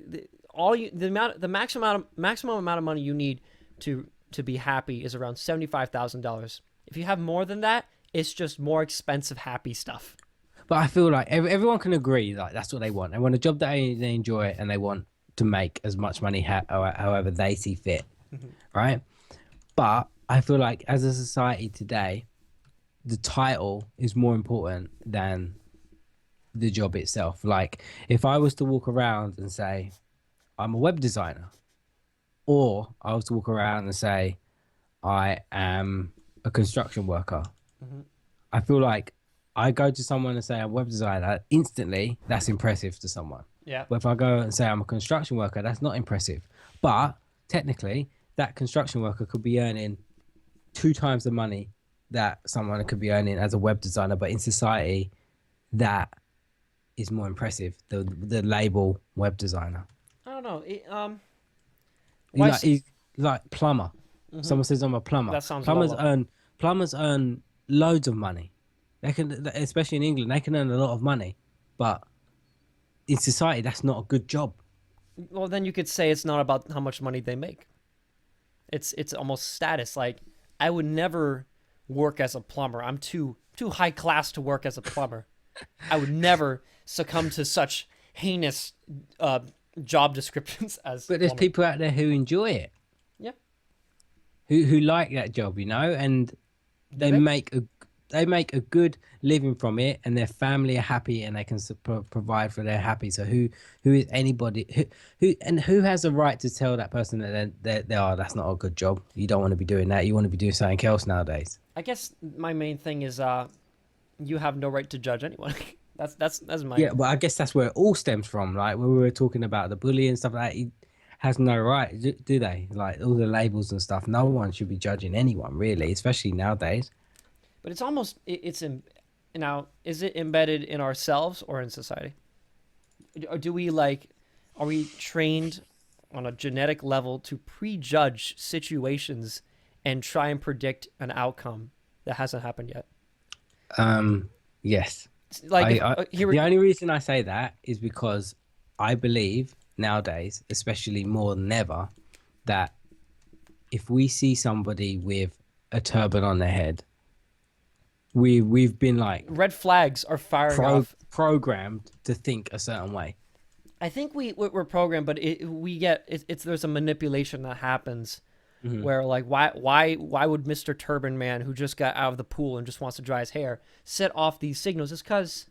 all you the maximum amount of money you need to be happy is around $75,000. If you have more than that, it's just more expensive happy stuff. but I feel like everyone can agree like that's what they want. They want a job that they enjoy and they want to make as much money however they see fit, Mhm. right? But I feel like as a society today, the title is more important than the job itself. Like if I was to walk around and say I'm a web designer, or I was to walk around and say I am a construction worker, Mhm. I feel like I go to someone and say I'm a web designer, instantly that's impressive to someone. Yeah. But if I go and say I'm a construction worker, that's not impressive. But technically, that construction worker could be earning two times the money that someone could be earning as a web designer. But in society, that is more impressive. The label web designer. I don't know. You Why? like, like plumber. Someone says I'm a plumber. That sounds Plumbers low level. earn loads of money. They can, especially in England, they can earn a lot of money, but in society, that's not a good job. Well, then you could say it's not about how much money they make. It's almost status. Like, I would never work as a plumber. I'm too high class to work as a plumber. I would never succumb to such heinous job descriptions as But there's plumber. people out there who enjoy it, Yeah. who like that job, and they they? make a good living from it, and their family are happy, and they can provide for their happy. So who is anybody who has a right to tell that person that that's not a good job? You don't want to be doing that. You want to be doing something else nowadays. I guess my main thing is you have no right to judge anyone. that's my Yeah, but I guess that's where it all stems from. Like when we were talking about the bully and stuff like that, he has no right, do they? Like all the labels and stuff. No one should be judging anyone really, especially nowadays. But it's almost it's in now. Is it embedded in ourselves or in society? Or do we like? Are we trained on a genetic level to prejudge situations and try and predict an outcome that hasn't happened yet? Yes. Like here, The only reason I say that is because I believe nowadays, especially more than ever, that if we see somebody with a turban on their head, we've been like red flags are firing off. programmed to think a certain way. I think we're programmed, but it's there's a manipulation that happens where like why would Mr. Turban Man, who just got out of the pool and just wants to dry his hair, set off these signals? It's because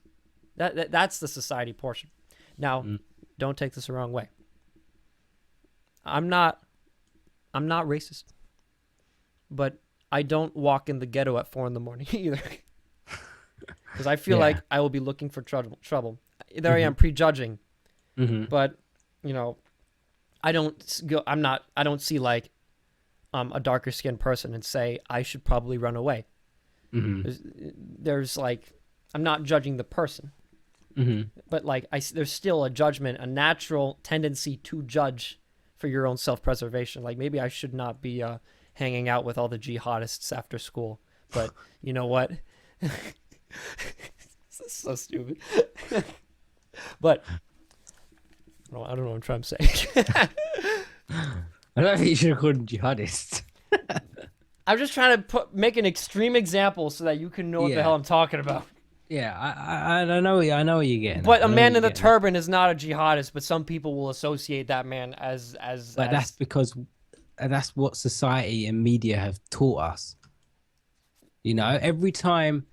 that's the society portion. Now, don't take this the wrong way. I'm not racist, but I don't walk in the ghetto at 4 a.m. either, because I feel like I will be looking for trouble. There I am prejudging, but I don't go. I don't see like a darker skinned person and say I should probably run away. There's like I'm not judging the person, but like there's still a judgment, a natural tendency to judge for your own self-preservation. Like maybe I should not be hanging out with all the jihadists after school, but you know what? This is so stupid. But I don't know what I'm trying to say. I don't think you should have called them jihadists. I'm just trying to make an extreme example so that you can know what the hell I'm talking about. Yeah, I know what you're getting. But a man in a turban is not a jihadist, but some people will associate that man as. But that's because that's what society and media have taught us. Every time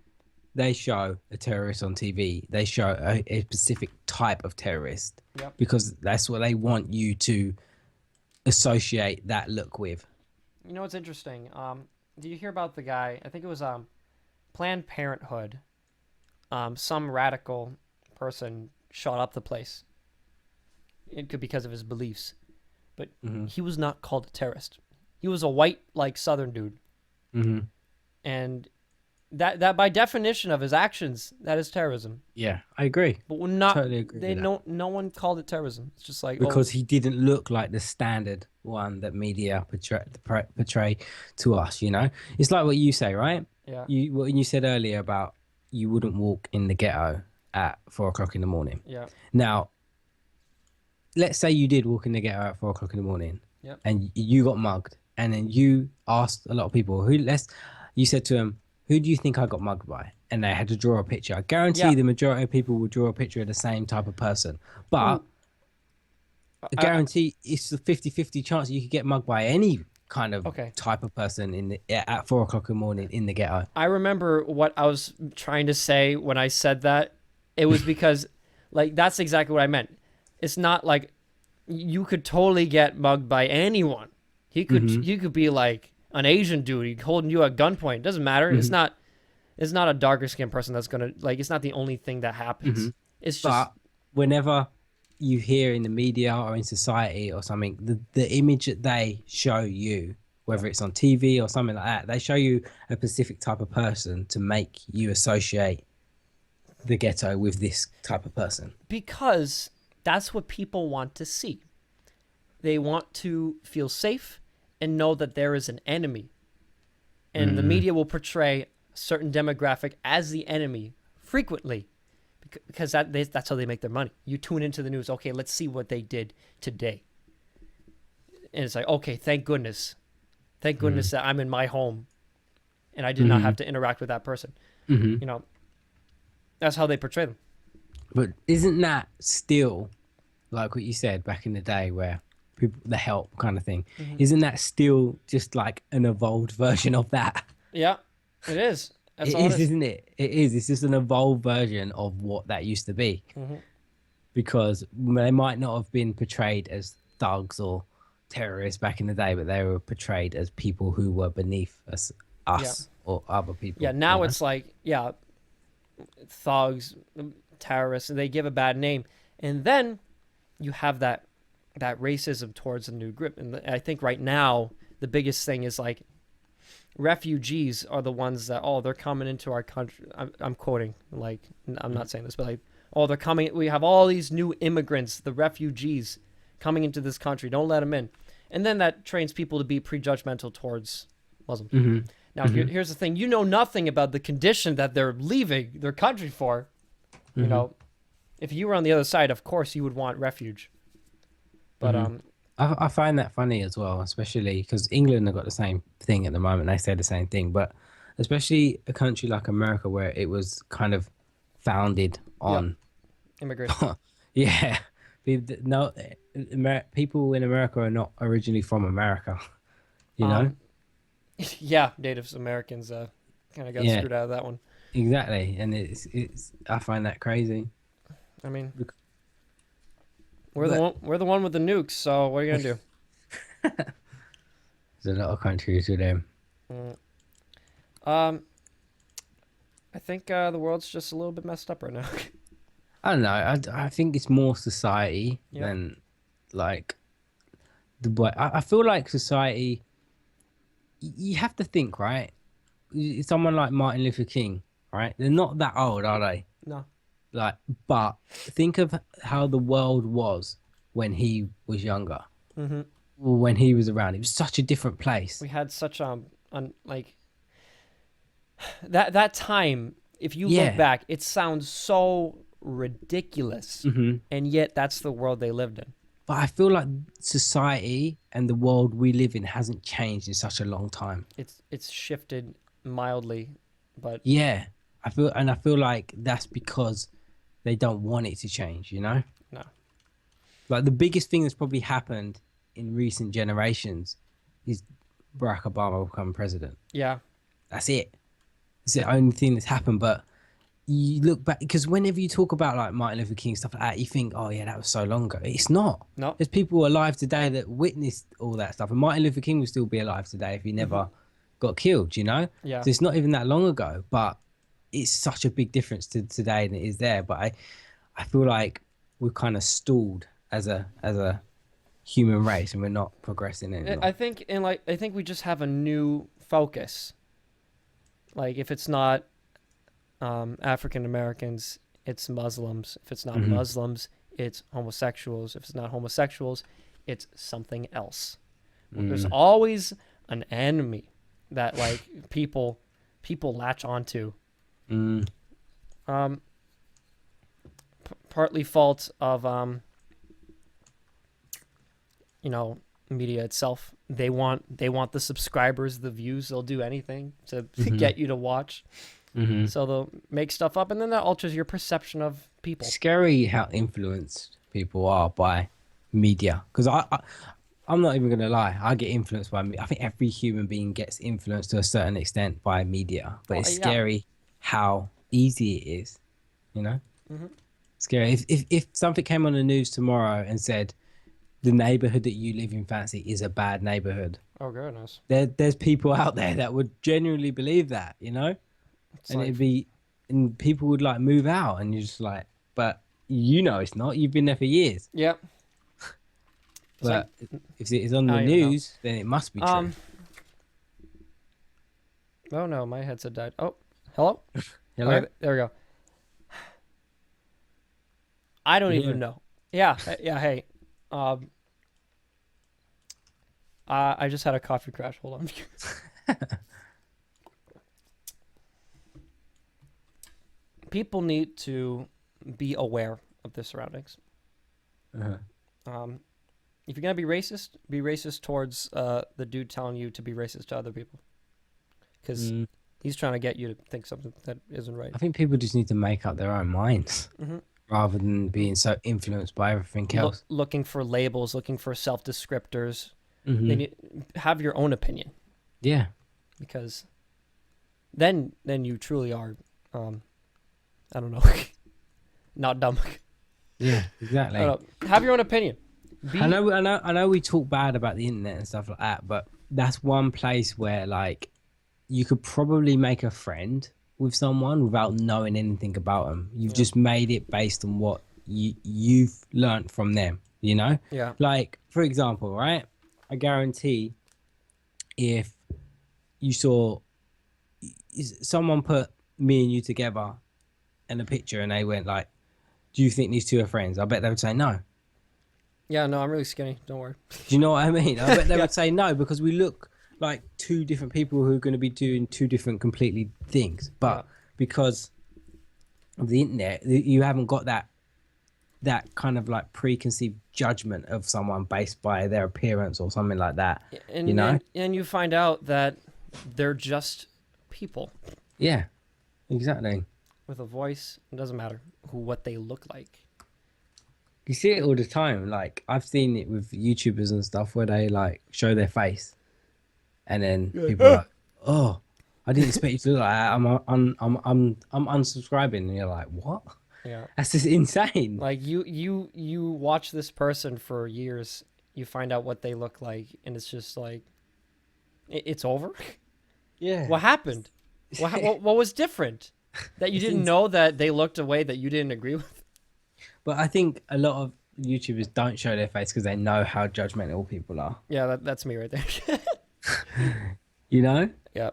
they show a terrorist on TV, they show a specific type of terrorist because that's what they want you to associate that look with. You know what's interesting? Did you hear about the guy? I think it was Planned Parenthood. Some radical person shot up the place. It could be because of his beliefs, but he was not called a terrorist. He was a white, like Southern dude, and that by definition of his actions, that is terrorism. Yeah, I agree. But we're not. Totally agree with that. No one called it terrorism. It's just like because he didn't look like the standard one that media portray to us. It's like what you say, right? Yeah. What you said earlier about you wouldn't walk in the ghetto at 4 o'clock in the morning. Yeah. Now, let's say you did walk in the ghetto at 4 o'clock in the morning, Yep. and you got mugged, and then you asked a lot of people you said to them, who do you think I got mugged by? And they had to draw a picture. I guarantee the majority of people will draw a picture of the same type of person. But I guarantee it's a 50-50 chance you could get mugged by any kind of type of person at 4 o'clock in the morning in the ghetto. I remember what I was trying to say when I said that. It was because, like, that's exactly what I meant. It's not like you could totally get mugged by anyone. He could be like an Asian dude holding you at gunpoint. It doesn't matter. It's not a darker skinned person that's gonna like. It's not the only thing that happens. It's just. But whenever you hear in the media or in society or something, the image that they show you, whether it's on TV or something like that, they show you a specific type of person to make you associate the ghetto with this type of person. Because that's what people want to see. They want to feel safe and know that there is an enemy. And the media will portray a certain demographic as the enemy frequently because that's how they make their money. You tune into the news, okay, let's see what they did today. And it's like, okay, thank goodness. Thank goodness that I'm in my home and I did not have to interact with that person. You know, that's how they portray them. But isn't that still like what you said back in the day where people, the help kind of thing, isn't that still just like an evolved version of that? Yeah, it is. That's It all is, it is. isn't it? It is. It's just an evolved version of what that used to be. Because they might not have been portrayed as thugs or terrorists back in the day, but they were portrayed as people who were beneath us or other people. Yeah, now it's like, thugs, terrorists, and they give a bad name. And then you have that racism towards a new group. And I think right now, the biggest thing is like refugees are the ones that, they're coming into our country. I'm quoting, like, I'm not saying this, but like, they're coming. We have all these new immigrants, the refugees coming into this country. Don't let them in. And then that trains people to be prejudgmental towards Muslims. Now, here's the thing. You know nothing about the condition that they're leaving their country for. You know, if you were on the other side, of course, you would want refuge. But I find that funny as well, especially because England have got the same thing at the moment. They say the same thing, but especially a country like America where it was kind of founded on immigration. Yeah. No, people in America are not originally from America, you know? Yeah, Native Americans kind of got screwed out of that one. Exactly, and it's I find that crazy. I mean, we're the one with the nukes, so what are you gonna do? There's a lot of countries with them. I think the world's just a little bit messed up right now. I don't know. I think it's more society than like the way. I feel like society. You have to think, right? Someone like Martin Luther King, right? They're not that old, are they? No. Like, but think of how the world was when he was younger. Or when he was around. It was such a different place. We had such like that time. If you look back, it sounds so ridiculous, and yet that's the world they lived in. But I feel like society and the world we live in hasn't changed in such a long time. It's shifted mildly, but I feel like that's because they don't want it to change, you know? No. Like the biggest thing that's probably happened in recent generations is Barack Obama becoming president. Yeah. That's it. It's the only thing that's happened, but you look back, because whenever you talk about like Martin Luther King, stuff like that, you think, oh yeah, that was so long ago. It's not. No. There's people alive today that witnessed all that stuff. And Martin Luther King would still be alive today if he never got killed, you know? Yeah. So it's not even that long ago, but it's such a big difference to today than it is there. But I feel like we've kind of stalled as a human race and we're not progressing anymore. I think we just have a new focus. Like if it's not African Americans, it's Muslims. If it's not Muslims, it's homosexuals. If it's not homosexuals, it's something else. There's always an enemy that like people latch onto. Partly fault of media itself. They want the subscribers, the views. They'll do anything to get you to watch. So they'll make stuff up, and then that alters your perception of people. Scary how influenced people are by media. Because I'm not even gonna lie, I get influenced by me. I think every human being gets influenced to a certain extent by media, but it's scary how easy it is. You know, scary. If something came on the news tomorrow and said the neighborhood that you live in, Fancy, is a bad neighborhood. Oh goodness. There's people out there that would genuinely believe that. You know. And people would like move out, and you're just like, but you know it's not. You've been there for years. Yep. But if it is on the news, then it must be true. Oh no, my headset died. Oh, hello. Hello. Okay, there we go. I don't even know. Yeah. Hey. I just had a coffee crash. Hold on. People need to be aware of their surroundings. Uh-huh. If you're gonna be racist towards the dude telling you to be racist to other people, because he's trying to get you to think something that isn't right. I think people just need to make up their own minds rather than being so influenced by everything else. Looking for labels, looking for self descriptors. Mm-hmm. They need have your own opinion. Yeah, because then you truly are, I don't know, not dumb. yeah, exactly. I don't know. Have your own opinion. I know. We talk bad about the internet and stuff like that, but that's one place where like you could probably make a friend with someone without knowing anything about them. You've just made it based on what you've learned from them. You know? Yeah. Like for example, right? I guarantee if you saw someone put me and you together in a picture and they went like, "Do you think these two are friends?" I bet they would say no. Yeah, no, I'm really skinny. Don't worry. Do you know what I mean? I bet they would say no because we look like two different people who are going to be doing two different completely things. But because of the internet, you haven't got that kind of like preconceived judgment of someone based by their appearance or something like that. And, you know? and you find out that they're just people. Yeah, exactly. With a voice. It doesn't matter what they look like. You see it all the time. Like I've seen it with YouTubers and stuff where they like show their face, and then people are like, "Oh, I didn't expect you to look like that. I'm unsubscribing." And you're like, "What?" Yeah, that's just insane. Like you watch this person for years, you find out what they look like, and it's just like, it's over. Yeah. What happened? What was different that you didn't know that they looked a way that you didn't agree with? But I think a lot of YouTubers don't show their face because they know how judgmental people are. Yeah, that's me right there. You know? Yeah.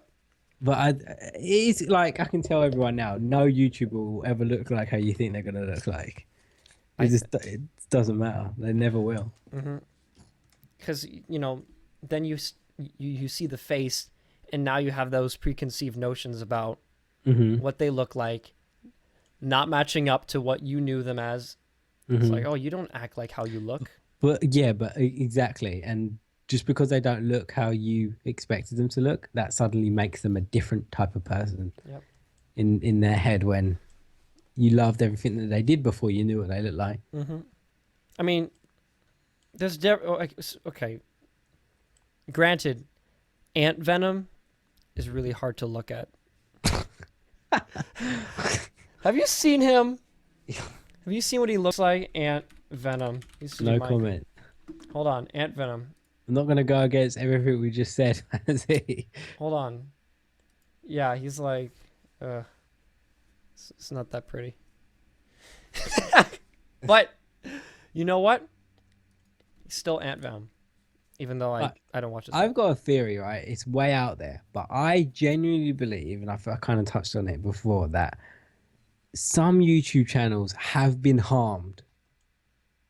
But it's like I can tell everyone now, no YouTuber will ever look like how you think they're gonna look like. It doesn't matter. They never will. Because then you see the face, and now you have those preconceived notions about what they look like, not matching up to what you knew them as. It's like, oh, you don't act like how you look. But exactly. And just because they don't look how you expected them to look, that suddenly makes them a different type of person. Yep. In their head when you loved everything that they did before you knew what they looked like. I mean, there's okay. Granted, ant venom is really hard to look at. Have you seen him? Have you seen what he looks like? Ant venom. No comment. Hold on, ant venom. I'm not gonna go against everything we just said. Hold on. Yeah, he's like, it's not that pretty. But you know what? He's still ant venom, even though I don't watch it. I've got a theory, right? It's way out there, but I genuinely believe, and I kind of touched on it before, that some YouTube channels have been harmed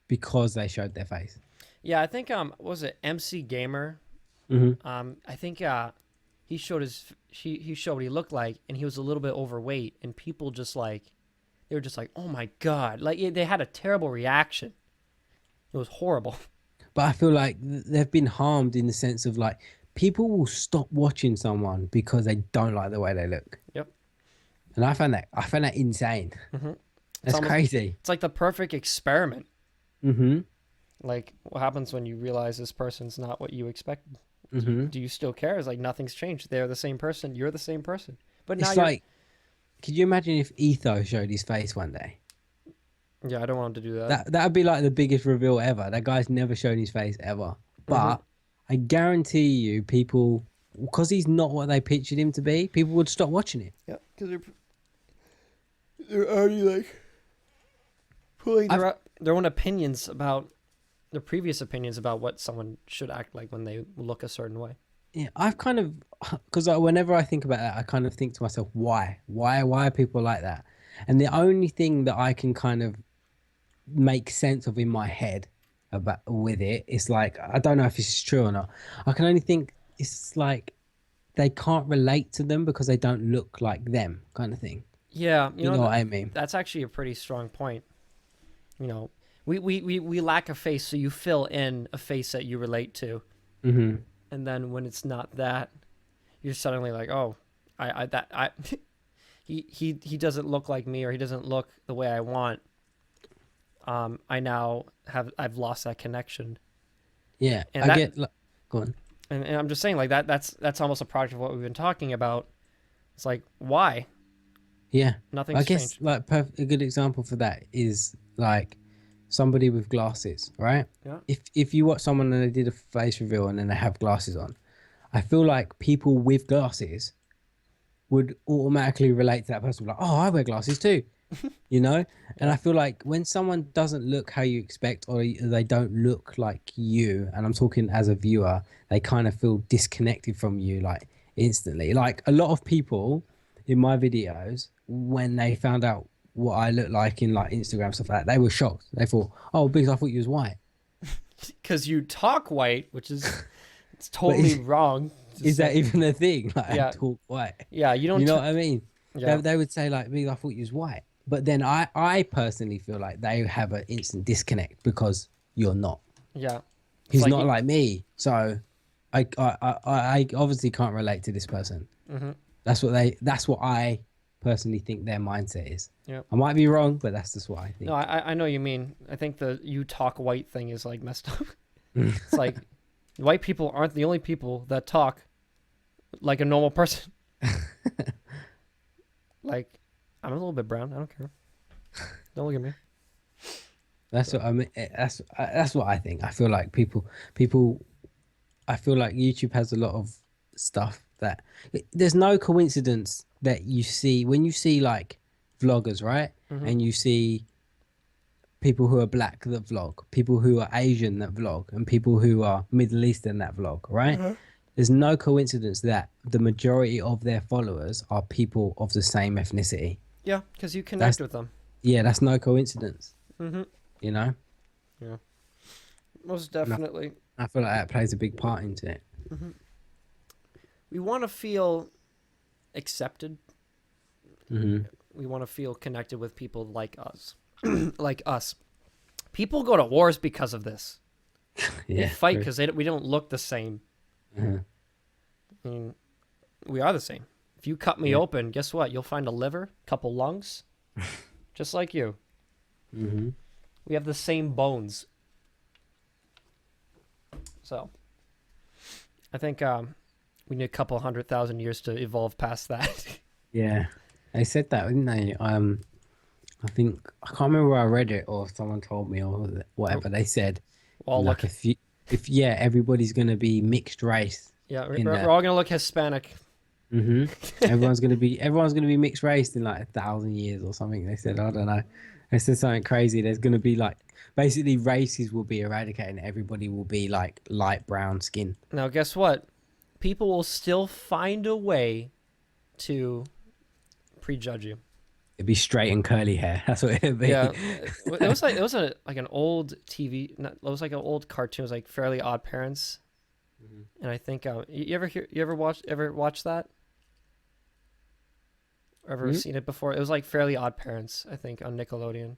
because they showed their face. Yeah, I think what was it MC Gamer? I think he showed he showed what he looked like, and he was a little bit overweight, and people just like they were just like, oh my god, like they had a terrible reaction. It was horrible. But I feel like they've been harmed in the sense of like people will stop watching someone because they don't like the way they look. Yep. And I found that insane. That's crazy. It's like the perfect experiment. Like, what happens when you realize this person's not what you expected? Do you still care? It's like nothing's changed. They're the same person. You're the same person. But now it's like, could you imagine if Etho showed his face one day? Yeah, I don't want him to do that. That would be like the biggest reveal ever. That guy's never shown his face ever. But I guarantee you, people, because he's not what they pictured him to be, people would stop watching it. Yeah, because they're already like pulling their own opinions about their previous opinions about what someone should act like when they look a certain way. Yeah, I've kind of, because whenever I think about that, I kind of think to myself, why are people like that? And the only thing that I can kind of make sense of in my head, about with it. It's like I don't know if this is true or not. I can only think it's like they can't relate to them because they don't look like them, kind of thing. Yeah, You know what I mean? that's actually a pretty strong point. You know, we lack a face, so you fill in a face that you relate to, Hmm. and then when it's not that, you're suddenly like, oh, I he doesn't look like me, or he doesn't look the way I want. I've lost that connection, Yeah, and I that get. Like, go on. and I'm just saying like that's almost a product of what we've been talking about. It's like why Yeah, I nothing's guess changed. like a good example for that is like somebody with glasses, right? Yeah, If you watch someone and they did a face reveal and then they have glasses on, I feel like people with glasses would automatically relate to that person, like, oh, I wear glasses too, you know? And yeah, I feel like when someone doesn't look how you expect or they don't look like you, and I'm talking as a viewer, they kind of feel disconnected from you like instantly. Like a lot of people in my videos, when they found out what I look like in like Instagram stuff like that, they were shocked. They thought, oh, Biggs, I thought you was white. because you talk white, which is it's But totally wrong to is that say. even a thing? Like I Yeah, talk white. yeah, you You don't. know what I mean? Yeah, They would say like, "Big, I thought you was white," but then I personally feel like they have an instant disconnect because you're not. yeah. It's He's like, not like me, so I obviously can't relate to this person. mm-hmm, That's what I personally think their mindset is. yeah. I might be wrong, but that's just what I No, think. I know what you mean. I think the you talk white thing is like messed up. It's like white people aren't the only people that talk like a normal person. Like I'm a little bit brown. I don't care. Don't look at me. That's So, what I mean. That's what I think. I feel like people I feel like YouTube has a lot of stuff that there's no coincidence that you see when you see like vloggers, right? mm-hmm. And you see people who are black that vlog, people who are Asian that vlog, and people who are Middle Eastern that vlog, right? Uh-huh. There's no coincidence that the majority of their followers are people of the same ethnicity. Yeah, because you connect That's with them. yeah, that's no coincidence, Mm-hmm. you know? Yeah, most And definitely. I feel like that plays a big part into it. Mm-hmm. We want to feel accepted. Hmm. We want to feel connected with people like us. Like us. People go to wars because of this. They Yeah, fight true. because we don't look the same. Uh-huh. I mean, we are the same. If you cut me Yeah. open, guess what? You'll find a liver, couple lungs, just like you. Hmm. We have the same bones. So, I think we need a couple 100,000 years to evolve past that. Yeah, they said that, didn't they? I think I can't remember where I read it or someone told me or whatever. They said Well, like look, if yeah, everybody's gonna be mixed race yeah, in we're that. all gonna look Hispanic. Hmm. Everyone's gonna be mixed race in like 1,000 years or something. They said I don't know. They said something crazy. There's gonna be like basically races will be eradicated and everybody will be like light brown skin. Now, guess what? People will still find a way to prejudge you. It'd be straight and curly hair. That's what it'd be. Yeah, it was a like an old TV. It was like an old cartoon. It was like Fairly Odd Parents, Mhm. and I think you ever watch that? Or ever Hmm? seen it before? It was like Fairly Odd Parents, I think, on Nickelodeon.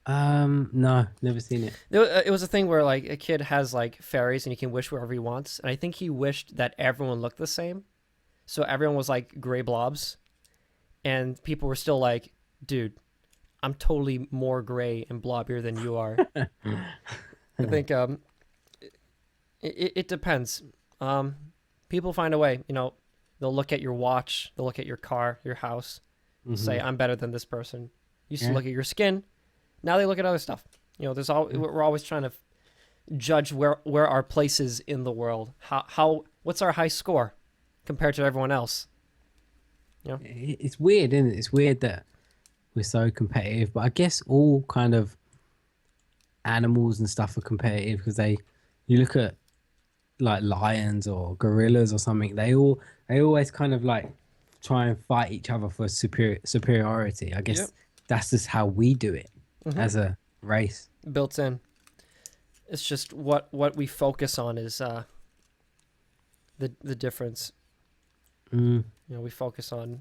No, never seen it. It was a thing where like a kid has like fairies and he can wish wherever he wants, and I think he wished that everyone looked the same, so everyone was like gray blobs, and people were still like, "Dude, I'm totally more gray and blobbier than you are." I think it depends. Um, People find a way. You know, they'll look at your watch, they'll look at your car, your house, say, Mhm. "I'm better than this person." Used to Yeah. look at your skin. Now they look at other stuff. You know, we're always trying to judge where our place is in the world. What's our high score compared to everyone else? You know? It's weird, isn't it? It's weird that we're so competitive, but I guess all kind of animals and stuff are competitive because you look at like lions or gorillas or something, they always kind of like try and fight each other for superiority. I Yep. guess that's just how we do it Hmm. as a race. Built in. It's just what we focus on is the difference. Mm. You know, we focus on.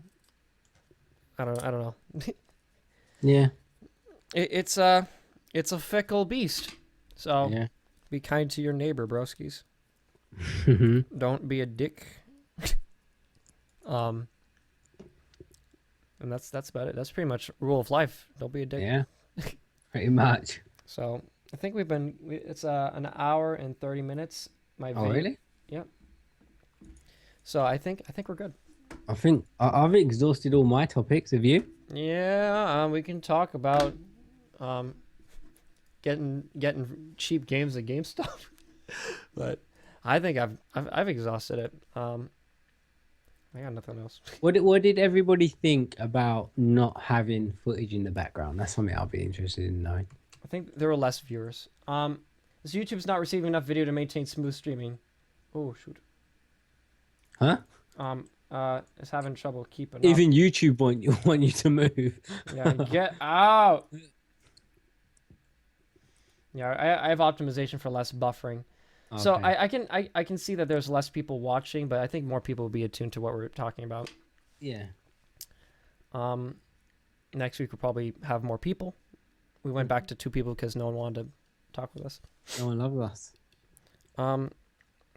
I don't know. Yeah. It's a fickle beast. So Yeah. be kind to your neighbor, broskies. Don't be a dick. And that's about it. That's pretty much rule of life. Don't be a dick. Yeah. Pretty much. So I think it's an hour and 30 minutes. Oh, really? Yep. So I think we're good. I think I've exhausted all my topics. Have you? Yeah, we can talk about getting cheap games at GameStop, but I think I've exhausted it. I got nothing else. What did everybody think about not having footage in the background? That's something I'll be interested in knowing. I think there were less viewers. This YouTube's not receiving enough video to maintain smooth streaming. Oh shoot. Huh? Is having trouble keeping up. Even YouTube want you to move. Yeah, get out. Yeah, I have optimization for less buffering. Okay. So I can see that there's less people watching, but I think more people will be attuned to what we're talking about. Yeah. Next week we'll probably have more people. We went back to 2 people because no one wanted to talk with us. No one loves us.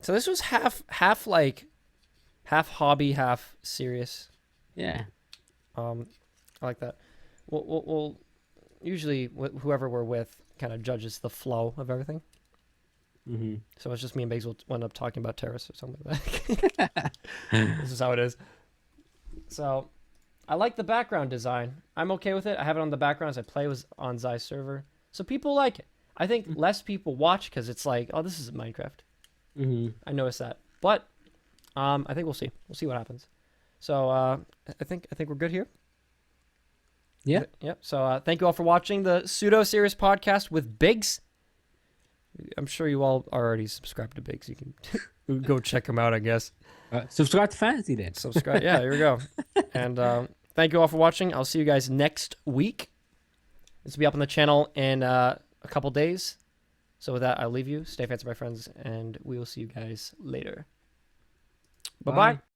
So this was half hobby, half serious. Yeah. I like that. We'll usually whoever we're with kind of judges the flow of everything. Mm-hmm. So it's just me and Biggs will end up talking about terrorists or something like that. This is how it is. So I like the background design. I'm okay with it. I have it on the background as I play on Zai's server. So people like it. I think less people watch because it's like, oh, this is Minecraft. Mm-hmm. I noticed that. But I think we'll see. We'll see what happens. So I think we're good here. Yeah. Yep. So thank you all for watching the Pseudo-Serious podcast with Biggs. I'm sure you all are already subscribed to Biggs. You can go check him out, I guess. Subscribe to Fantasy then. Subscribe. Yeah, here we go. And thank you all for watching. I'll see you guys next week. This will be up on the channel in a couple days. So with that, I'll leave you. Stay fancy, my friends, and we will see you guys later. Bye-bye.